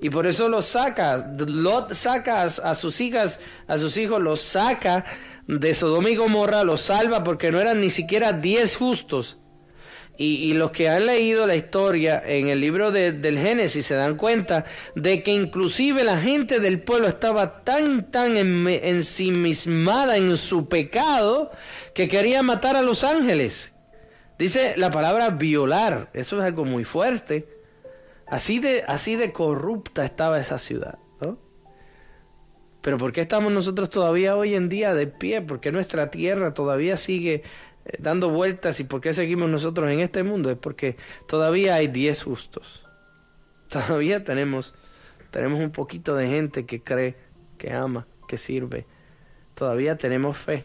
Y por eso los saca. Lot saca a sus hijos, los saca de Sodoma y Gomorra, los salva porque no eran ni siquiera 10 justos. Y los que han leído la historia en el libro del Génesis se dan cuenta de que inclusive la gente del pueblo estaba tan ensimismada en su pecado que quería matar a los ángeles. Dice la palabra violar, eso es algo muy fuerte. Así de corrupta estaba esa ciudad, ¿no? Pero ¿por qué estamos nosotros todavía hoy en día de pie? ¿Por qué nuestra tierra todavía sigue dando vueltas? ¿Y por qué seguimos nosotros en este mundo? Es porque todavía hay 10 justos. Todavía tenemos un poquito de gente que cree, que ama, que sirve. Todavía tenemos fe.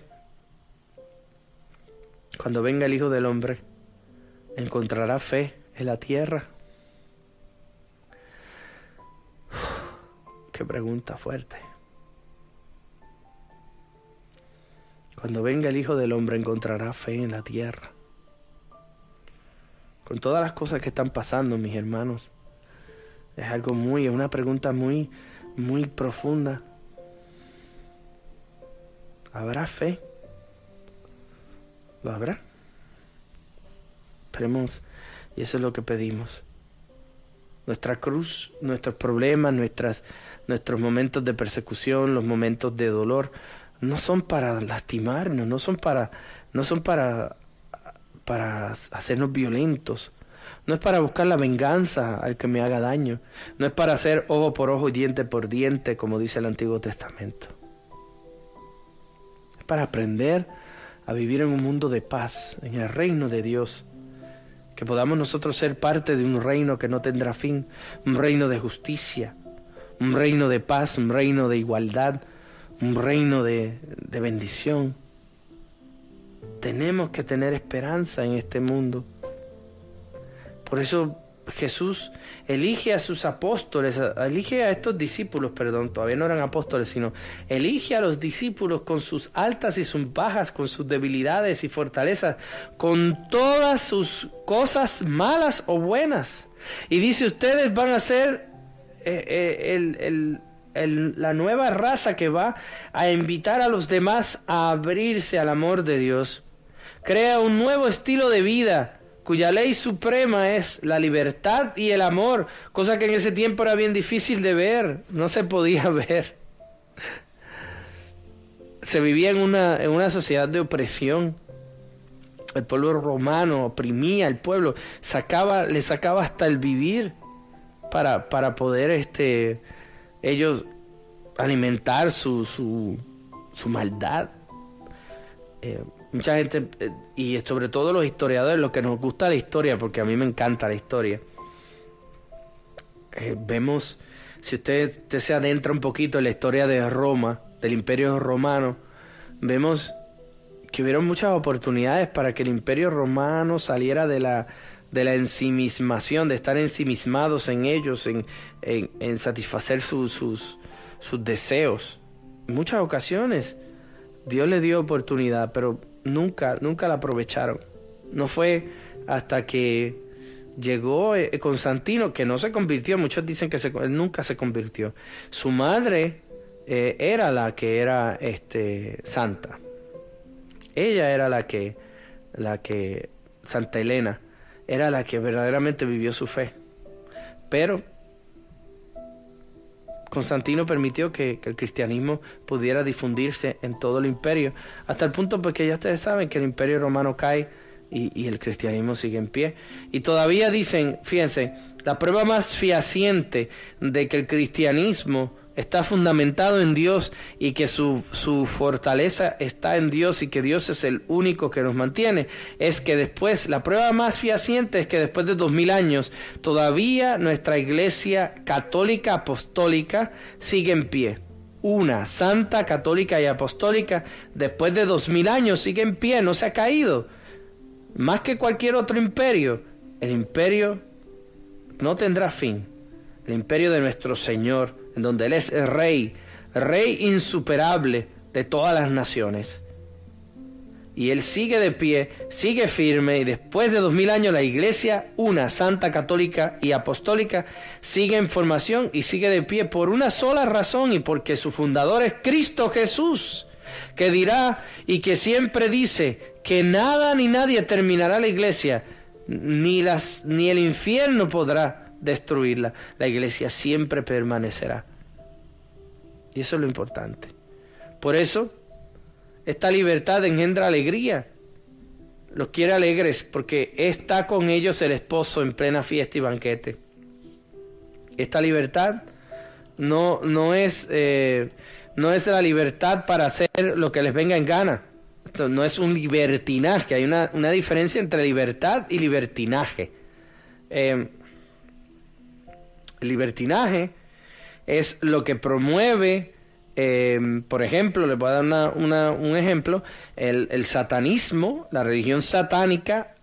Cuando venga el Hijo del Hombre, ¿encontrará fe en la tierra? Qué pregunta fuerte. Cuando venga el Hijo del Hombre, ¿encontrará fe en la tierra? Con todas las cosas que están pasando, mis hermanos, es una pregunta muy, muy profunda. ¿Habrá fe? ¿Lo habrá? Esperemos, y eso es lo que pedimos. Nuestra cruz, nuestros problemas, nuestros momentos de persecución, los momentos de dolor, no son para lastimarnos, no son para hacernos violentos, no es para buscar la venganza al que me haga daño, no es para hacer ojo por ojo y diente por diente, como dice el Antiguo Testamento. Es para aprender a vivir en un mundo de paz, en el reino de Dios, que podamos nosotros ser parte de un reino que no tendrá fin, un reino de justicia, un reino de paz, un reino de igualdad, un reino de bendición. Tenemos que tener esperanza en este mundo. Por eso Jesús elige a sus apóstoles, elige a estos discípulos, todavía no eran apóstoles, sino elige a los discípulos con sus altas y sus bajas, con sus debilidades y fortalezas, con todas sus cosas malas o buenas. Y dice: ustedes van a ser la nueva raza que va a invitar a los demás a abrirse al amor de Dios. Crea un nuevo estilo de vida cuya ley suprema es la libertad y el amor, cosa que en ese tiempo era bien difícil de ver, no se podía ver. Se vivía en una sociedad de opresión. El pueblo romano oprimía al pueblo, le sacaba hasta el vivir para poder ellos alimentar su maldad. Mucha gente, y sobre todo los historiadores, los que nos gusta la historia, porque a mí me encanta la historia, vemos, si usted se adentra un poquito en la historia de Roma, del Imperio Romano, vemos que hubieron muchas oportunidades para que el Imperio Romano saliera de la ensimismación, de estar ensimismados en ellos, en satisfacer sus deseos. En muchas ocasiones Dios les dio oportunidad, pero nunca la aprovecharon. No fue hasta que llegó Constantino, que no se convirtió. Muchos dicen que él nunca se convirtió. Su madre era la que era santa. Ella era la que Santa Elena era la que verdaderamente vivió su fe. Pero Constantino permitió que el cristianismo pudiera difundirse en todo el imperio, hasta el punto porque ya ustedes saben que el Imperio Romano cae y el cristianismo sigue en pie. Y todavía dicen, fíjense, la prueba más fehaciente de que el cristianismo está fundamentado en Dios y que su fortaleza está en Dios y que Dios es el único que nos mantiene, es que después, la prueba más fehaciente es que después de 2000 años, todavía nuestra iglesia católica apostólica sigue en pie. Una, santa, católica y apostólica, después de 2000 años sigue en pie, no se ha caído. Más que cualquier otro imperio, el imperio no tendrá fin. El imperio de nuestro Señor, en donde Él es el rey insuperable de todas las naciones. Y Él sigue de pie, sigue firme, y después de 2000 años la iglesia, una, santa, católica y apostólica, sigue en formación y sigue de pie por una sola razón, y porque su fundador es Cristo Jesús, que dirá y que siempre dice que nada ni nadie terminará la iglesia, ni el infierno podrá destruirla. La iglesia siempre permanecerá. Y eso es lo importante. Por eso esta libertad engendra alegría. Los quiere alegres porque está con ellos el esposo en plena fiesta y banquete. Esta libertad no es la libertad para hacer lo que les venga en gana. Esto no es un libertinaje. Hay una diferencia entre libertad y libertinaje. El libertinaje es lo que promueve, por ejemplo, les voy a dar un ejemplo, el satanismo, la religión satánica,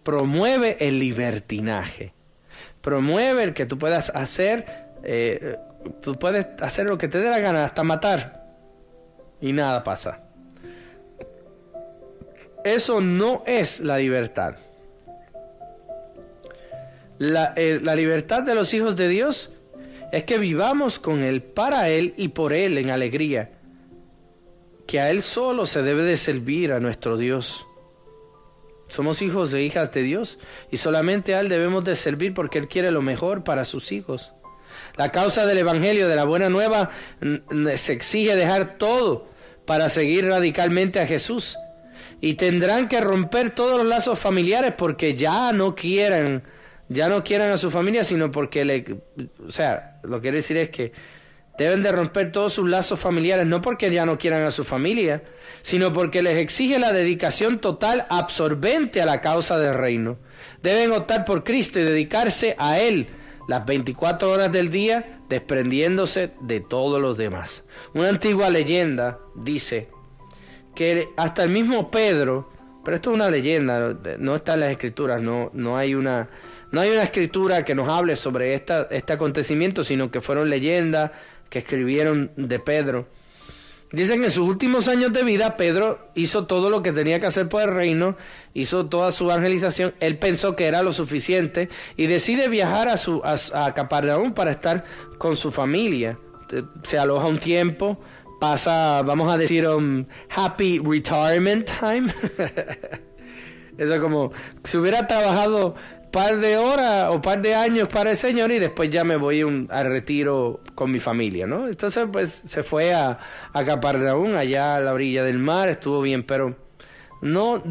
promueve el libertinaje. Promueve el que tú puedas hacer, lo que te dé la gana, hasta matar, y nada pasa. Eso no es la libertad. La libertad de los hijos de Dios es que vivamos con Él, para Él y por Él en alegría. Que a Él solo se debe de servir, a nuestro Dios. Somos hijos e hijas de Dios y solamente a Él debemos de servir porque Él quiere lo mejor para sus hijos. La causa del Evangelio, de la Buena Nueva, se exige dejar todo para seguir radicalmente a Jesús. Y tendrán que romper todos los lazos familiares porque ya no quieran a su familia, sino porque lo que quiere decir es que deben de romper todos sus lazos familiares, no porque ya no quieran a su familia, sino porque les exige la dedicación total, absorbente a la causa del reino. Deben optar por Cristo y dedicarse a Él las 24 horas del día, desprendiéndose de todos los demás. Una antigua leyenda dice que hasta el mismo Pedro, pero esto es una leyenda, no está en las escrituras, no hay una escritura que nos hable sobre este acontecimiento, sino que fueron leyendas que escribieron de Pedro. Dicen que en sus últimos años de vida Pedro hizo todo lo que tenía que hacer por el reino, hizo toda su evangelización. Él pensó que era lo suficiente y decide viajar a Capernaum para estar con su familia. Se aloja un tiempo, pasa, vamos a decir, happy retirement time. Eso es como si hubiera trabajado par de horas o par de años para el Señor y después ya me voy al retiro con mi familia, ¿no? Entonces pues se fue a Capernaum, allá a la orilla del mar, estuvo bien, pero no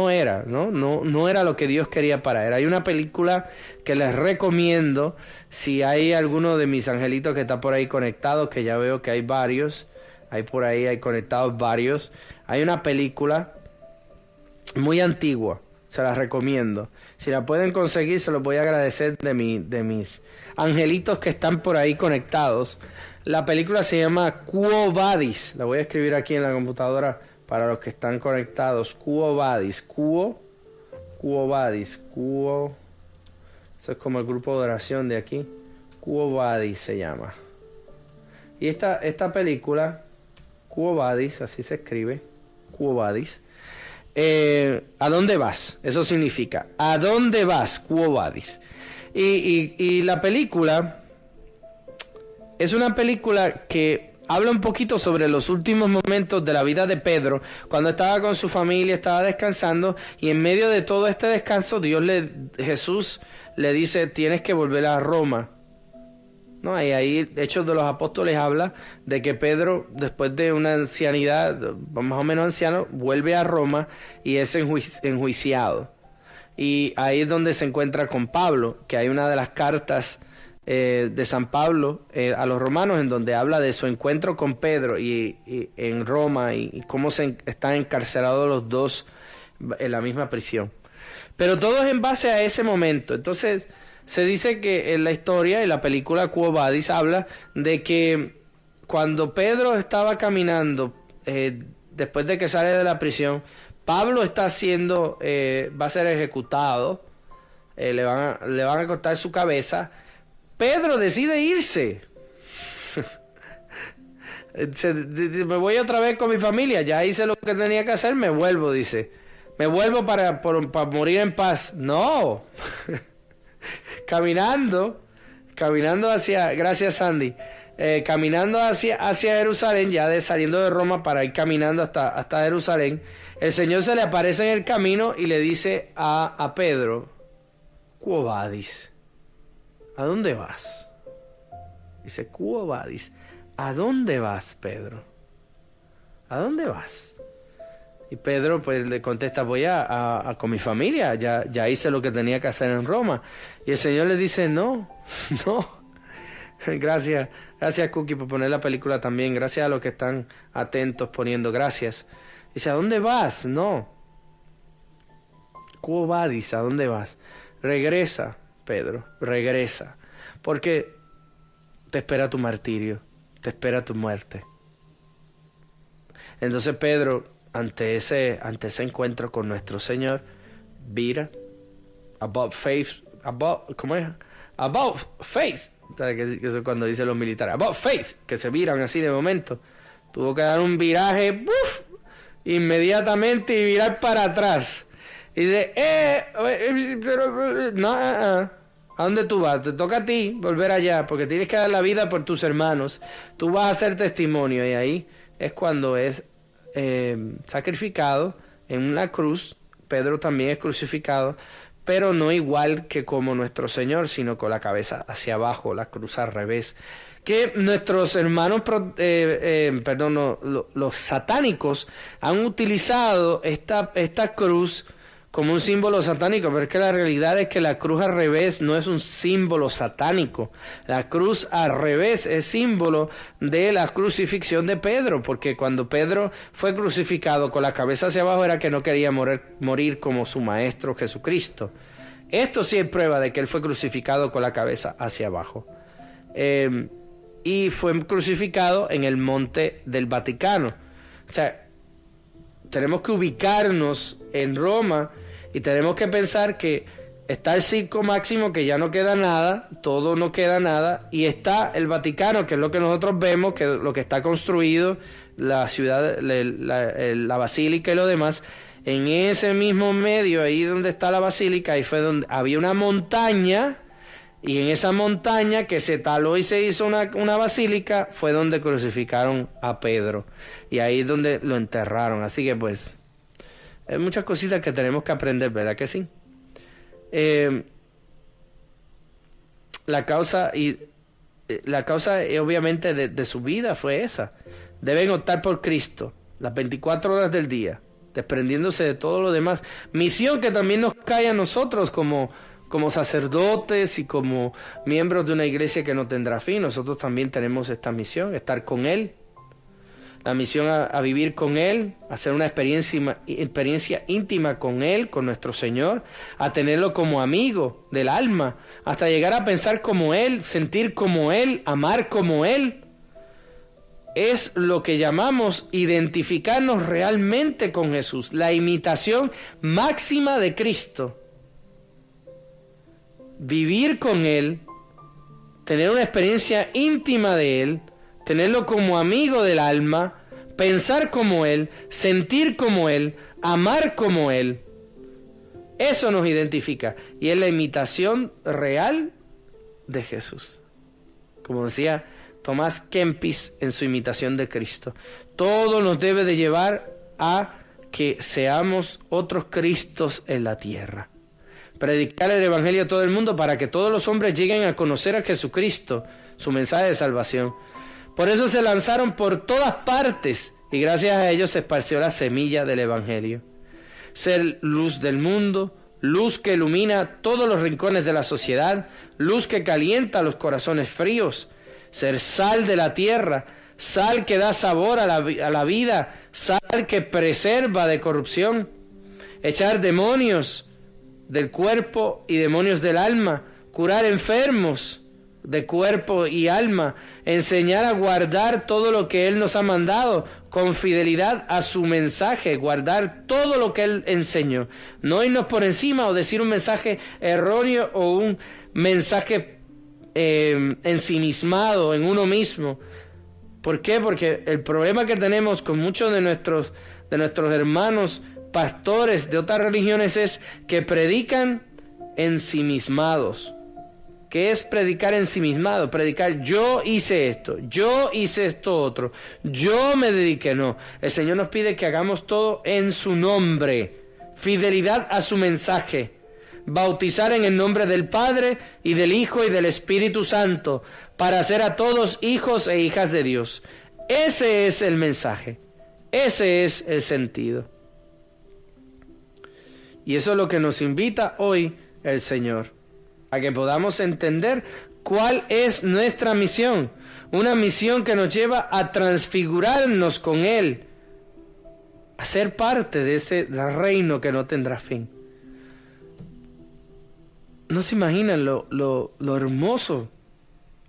era lo que Dios quería para él. Hay una película que les recomiendo, si hay alguno de mis angelitos que está por ahí conectado, que ya veo que hay varios, hay conectados varios. Hay una película muy antigua, se la recomiendo. Si la pueden conseguir, se los voy a agradecer de mis angelitos que están por ahí conectados. La película se llama Quo Vadis. La voy a escribir aquí en la computadora para los que están conectados. Quo Vadis. Quo Vadis. Eso es como el grupo de oración de aquí. Quo Vadis se llama. Y esta película, Quo Vadis, así se escribe. Quo Vadis. ¿A dónde vas? Eso significa, ¿a dónde vas? Quo Vadis. Y la película es una película que habla un poquito sobre los últimos momentos de la vida de Pedro, cuando estaba con su familia, estaba descansando, y en medio de todo este descanso, Jesús le dice, tienes que volver a Roma. ¿No? Y ahí Hechos de los Apóstoles habla de que Pedro, después de una ancianidad, más o menos anciano, vuelve a Roma y es enjuiciado. Y ahí es donde se encuentra con Pablo, que hay una de las cartas de San Pablo a los romanos en donde habla de su encuentro con Pedro y en Roma y cómo están encarcelados los dos en la misma prisión. Pero todo es en base a ese momento. Entonces se dice que en la historia, en la película Quo Vadis, habla de que cuando Pedro estaba caminando, después de que sale de la prisión, Pablo va a ser ejecutado, le van a cortar su cabeza. Pedro decide irse. Me voy otra vez con mi familia, ya hice lo que tenía que hacer, me vuelvo, dice. Me vuelvo para morir en paz. No. Caminando hacia, gracias Sandy, caminando hacia Jerusalén, saliendo de Roma para ir caminando hasta Jerusalén, el Señor se le aparece en el camino y le dice a Pedro, Quo Vadis, ¿a dónde vas? Dice, Quo Vadis, ¿a dónde vas, Pedro? ¿A dónde vas? Y Pedro pues le contesta, voy a con mi familia, ya hice lo que tenía que hacer en Roma. Y el Señor le dice, no. Gracias Cookie por poner la película también, gracias a los que están atentos poniendo, gracias. Dice, ¿a dónde vas? No. Quo Vadis, ¿a dónde vas? Regresa, Pedro, regresa, porque te espera tu martirio, te espera tu muerte. Entonces Pedro, ante ese encuentro con nuestro Señor, vira about faith, ¿cómo es? About faith, que eso es cuando dicen los militares, about faith, que se viran así de momento. Tuvo que dar un viraje, ¡buf!, inmediatamente y virar para atrás. Y dice, pero no, ¿a dónde tú vas? Te toca a ti volver allá, porque tienes que dar la vida por tus hermanos. Tú vas a hacer testimonio, y ahí es cuando es sacrificado en una cruz. Pedro también es crucificado, pero no igual que como nuestro Señor, sino con la cabeza hacia abajo, la cruz al revés. Que nuestros hermanos, los satánicos han utilizado esta cruz como un símbolo satánico, pero es que la realidad es que la cruz al revés no es un símbolo satánico. La cruz al revés es símbolo de la crucifixión de Pedro, porque cuando Pedro fue crucificado con la cabeza hacia abajo era que no quería morir como su maestro Jesucristo. Esto sí es prueba de que él fue crucificado con la cabeza hacia abajo. Y fue crucificado en el monte del Vaticano. O sea, tenemos que ubicarnos en Roma y tenemos que pensar que está el Circo Máximo, que ya no queda nada, todo no queda nada, y está el Vaticano, que es lo que nosotros vemos, que es lo que está construido, la ciudad, la basílica y lo demás. En ese mismo medio, ahí donde está la basílica, ahí fue donde había una montaña, y en esa montaña que se taló y se hizo una basílica, fue donde crucificaron a Pedro, y ahí es donde lo enterraron. Así que pues hay muchas cositas que tenemos que aprender, ¿verdad que sí? La causa obviamente de su vida fue esa. Deben optar por Cristo, las 24 horas del día, desprendiéndose de todo lo demás. Misión que también nos cae a nosotros como sacerdotes y como miembros de una iglesia que no tendrá fin. Nosotros también tenemos esta misión, estar con Él. La misión a vivir con Él, a hacer una experiencia íntima con Él, con nuestro Señor, a tenerlo como amigo del alma, hasta llegar a pensar como Él, sentir como Él, amar como Él. Es lo que llamamos identificarnos realmente con Jesús, la imitación máxima de Cristo. Vivir con Él, tener una experiencia íntima de Él, tenerlo como amigo del alma, pensar como Él, sentir como Él, amar como Él. Eso nos identifica y es la imitación real de Jesús. Como decía Tomás Kempis en su imitación de Cristo. Todo nos debe de llevar a que seamos otros Cristos en la tierra. Predicar el Evangelio a todo el mundo para que todos los hombres lleguen a conocer a Jesucristo, su mensaje de salvación. Por eso se lanzaron por todas partes y gracias a ellos se esparció la semilla del Evangelio. Ser luz del mundo, luz que ilumina todos los rincones de la sociedad, luz que calienta los corazones fríos. Ser sal de la tierra, sal que da sabor a la vida, sal que preserva de corrupción. Echar demonios del cuerpo y demonios del alma, curar enfermos de cuerpo y alma, enseñar a guardar todo lo que Él nos ha mandado con fidelidad a su mensaje, guardar todo lo que Él enseñó, no irnos por encima o decir un mensaje erróneo o un mensaje ensimismado en uno mismo. ¿Por qué? Porque el problema que tenemos con muchos de nuestros hermanos pastores de otras religiones es que predican ensimismados. ¿Qué es predicar ensimismado? Predicar yo hice esto otro, yo me dediqué. No, el Señor nos pide que hagamos todo en su nombre, fidelidad a su mensaje, bautizar en el nombre del Padre y del Hijo y del Espíritu Santo, para hacer a todos hijos e hijas de Dios. Ese es el mensaje, ese es el sentido. Y eso es lo que nos invita hoy el Señor, a que podamos entender cuál es nuestra misión. Una misión que nos lleva a transfigurarnos con Él, a ser parte de ese reino que no tendrá fin. No se imaginan lo hermoso,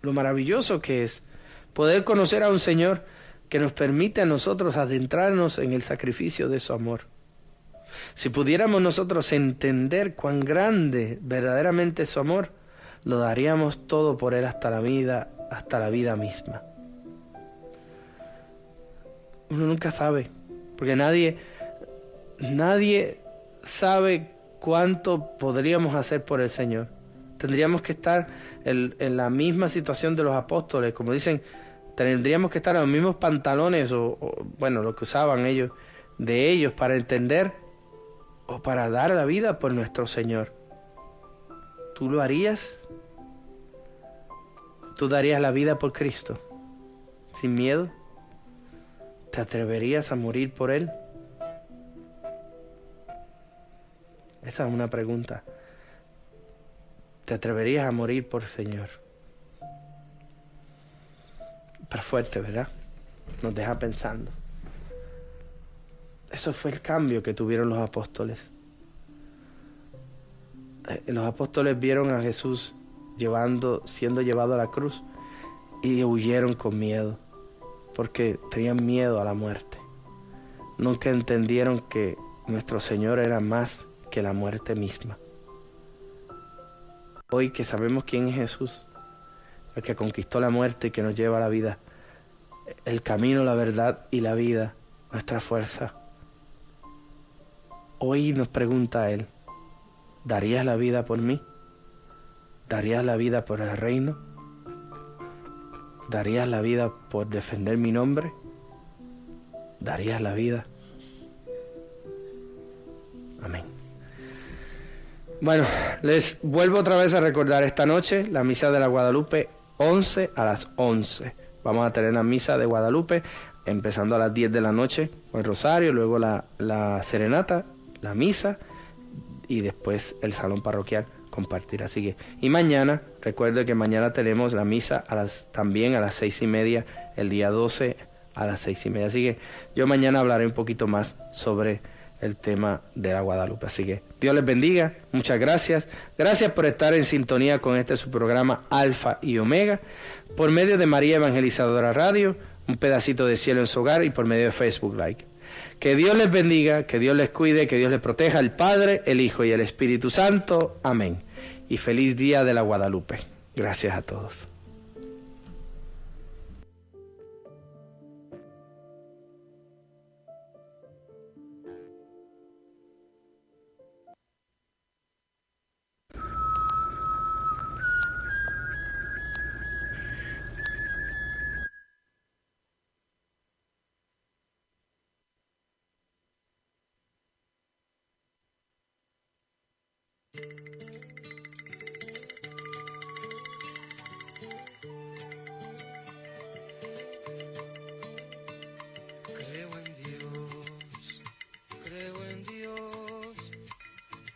lo maravilloso que es poder conocer a un Señor que nos permite a nosotros adentrarnos en el sacrificio de su amor. Si pudiéramos nosotros entender cuán grande verdaderamente es su amor, lo daríamos todo por Él hasta la vida misma. Uno nunca sabe, porque nadie sabe cuánto podríamos hacer por el Señor. Tendríamos que estar en la misma situación de los apóstoles, como dicen, tendríamos que estar en los mismos pantalones o lo que usaban ellos para entender o para dar la vida por nuestro Señor. ¿Tú lo harías? ¿Tú darías la vida por Cristo sin miedo? ¿Te atreverías a morir por Él? Esa es una pregunta. ¿Te atreverías a morir por el Señor? Pero fuerte, ¿verdad? Nos deja pensando. Eso fue el cambio que tuvieron los apóstoles. Los apóstoles vieron a Jesús siendo llevado a la cruz y huyeron con miedo, porque tenían miedo a la muerte. Nunca entendieron que nuestro Señor era más que la muerte misma. Hoy que sabemos quién es Jesús, el que conquistó la muerte y que nos lleva a la vida, el camino, la verdad y la vida, nuestra fuerza. Hoy nos pregunta a Él, ¿darías la vida por mí? ¿Darías la vida por el reino? ¿Darías la vida por defender mi nombre? ¿Darías la vida? Amén. Bueno, les vuelvo otra vez a recordar esta noche la misa de la Guadalupe, a las 11. Vamos a tener la misa de Guadalupe empezando a las 10 de la noche con el rosario, luego la serenata, la misa y después el salón parroquial compartir. Así que, y mañana, recuerde que mañana tenemos la misa también a las 6:30, el día 12 a las 6:30. Así que yo mañana hablaré un poquito más sobre el tema de la Guadalupe. Así que Dios les bendiga, muchas gracias. Gracias por estar en sintonía con su programa Alfa y Omega, por medio de María Evangelizadora Radio, un pedacito de cielo en su hogar y por medio de Facebook Live. Que Dios les bendiga, que Dios les cuide, que Dios les proteja, el Padre, el Hijo y el Espíritu Santo. Amén. Y feliz día de la Guadalupe. Gracias a todos.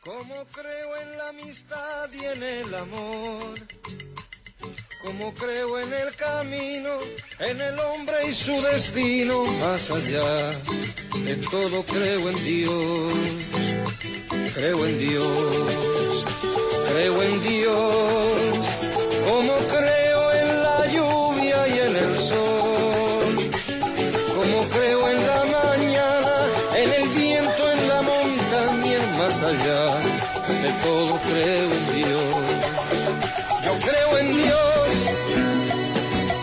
Como creo en la amistad y en el amor, como creo en el camino, en el hombre y su destino, más allá de todo creo en Dios, creo en Dios, creo en Dios, como creo en la lluvia y en el sol, como creo en la mañana, en el viento, en la montaña, más allá de todo creo en Dios. Yo creo en Dios,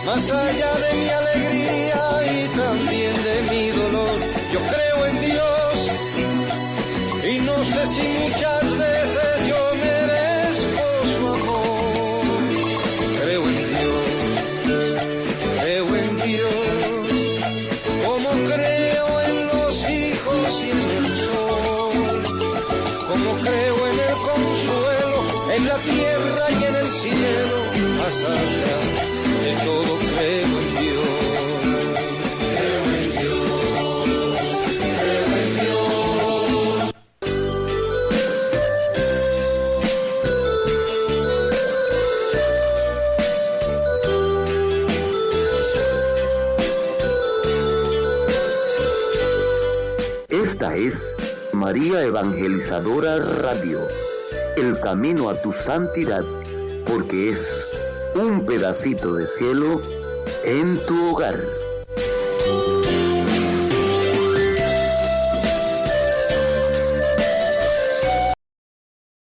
más allá de mi alegría y también de mi dolor. Yo creo en Dios y no sé si muchas veces yo merezco su amor. Creo en Dios, creo en Dios, como creo en los hijos y en el sol, como creo en el consuelo, en la tierra y en el cielo, más allá de todo creo en Dios. Creo en Dios, creo en Dios. Esta es María Evangelizadora Radio, el camino a tu santidad, porque es un pedacito de cielo en tu hogar.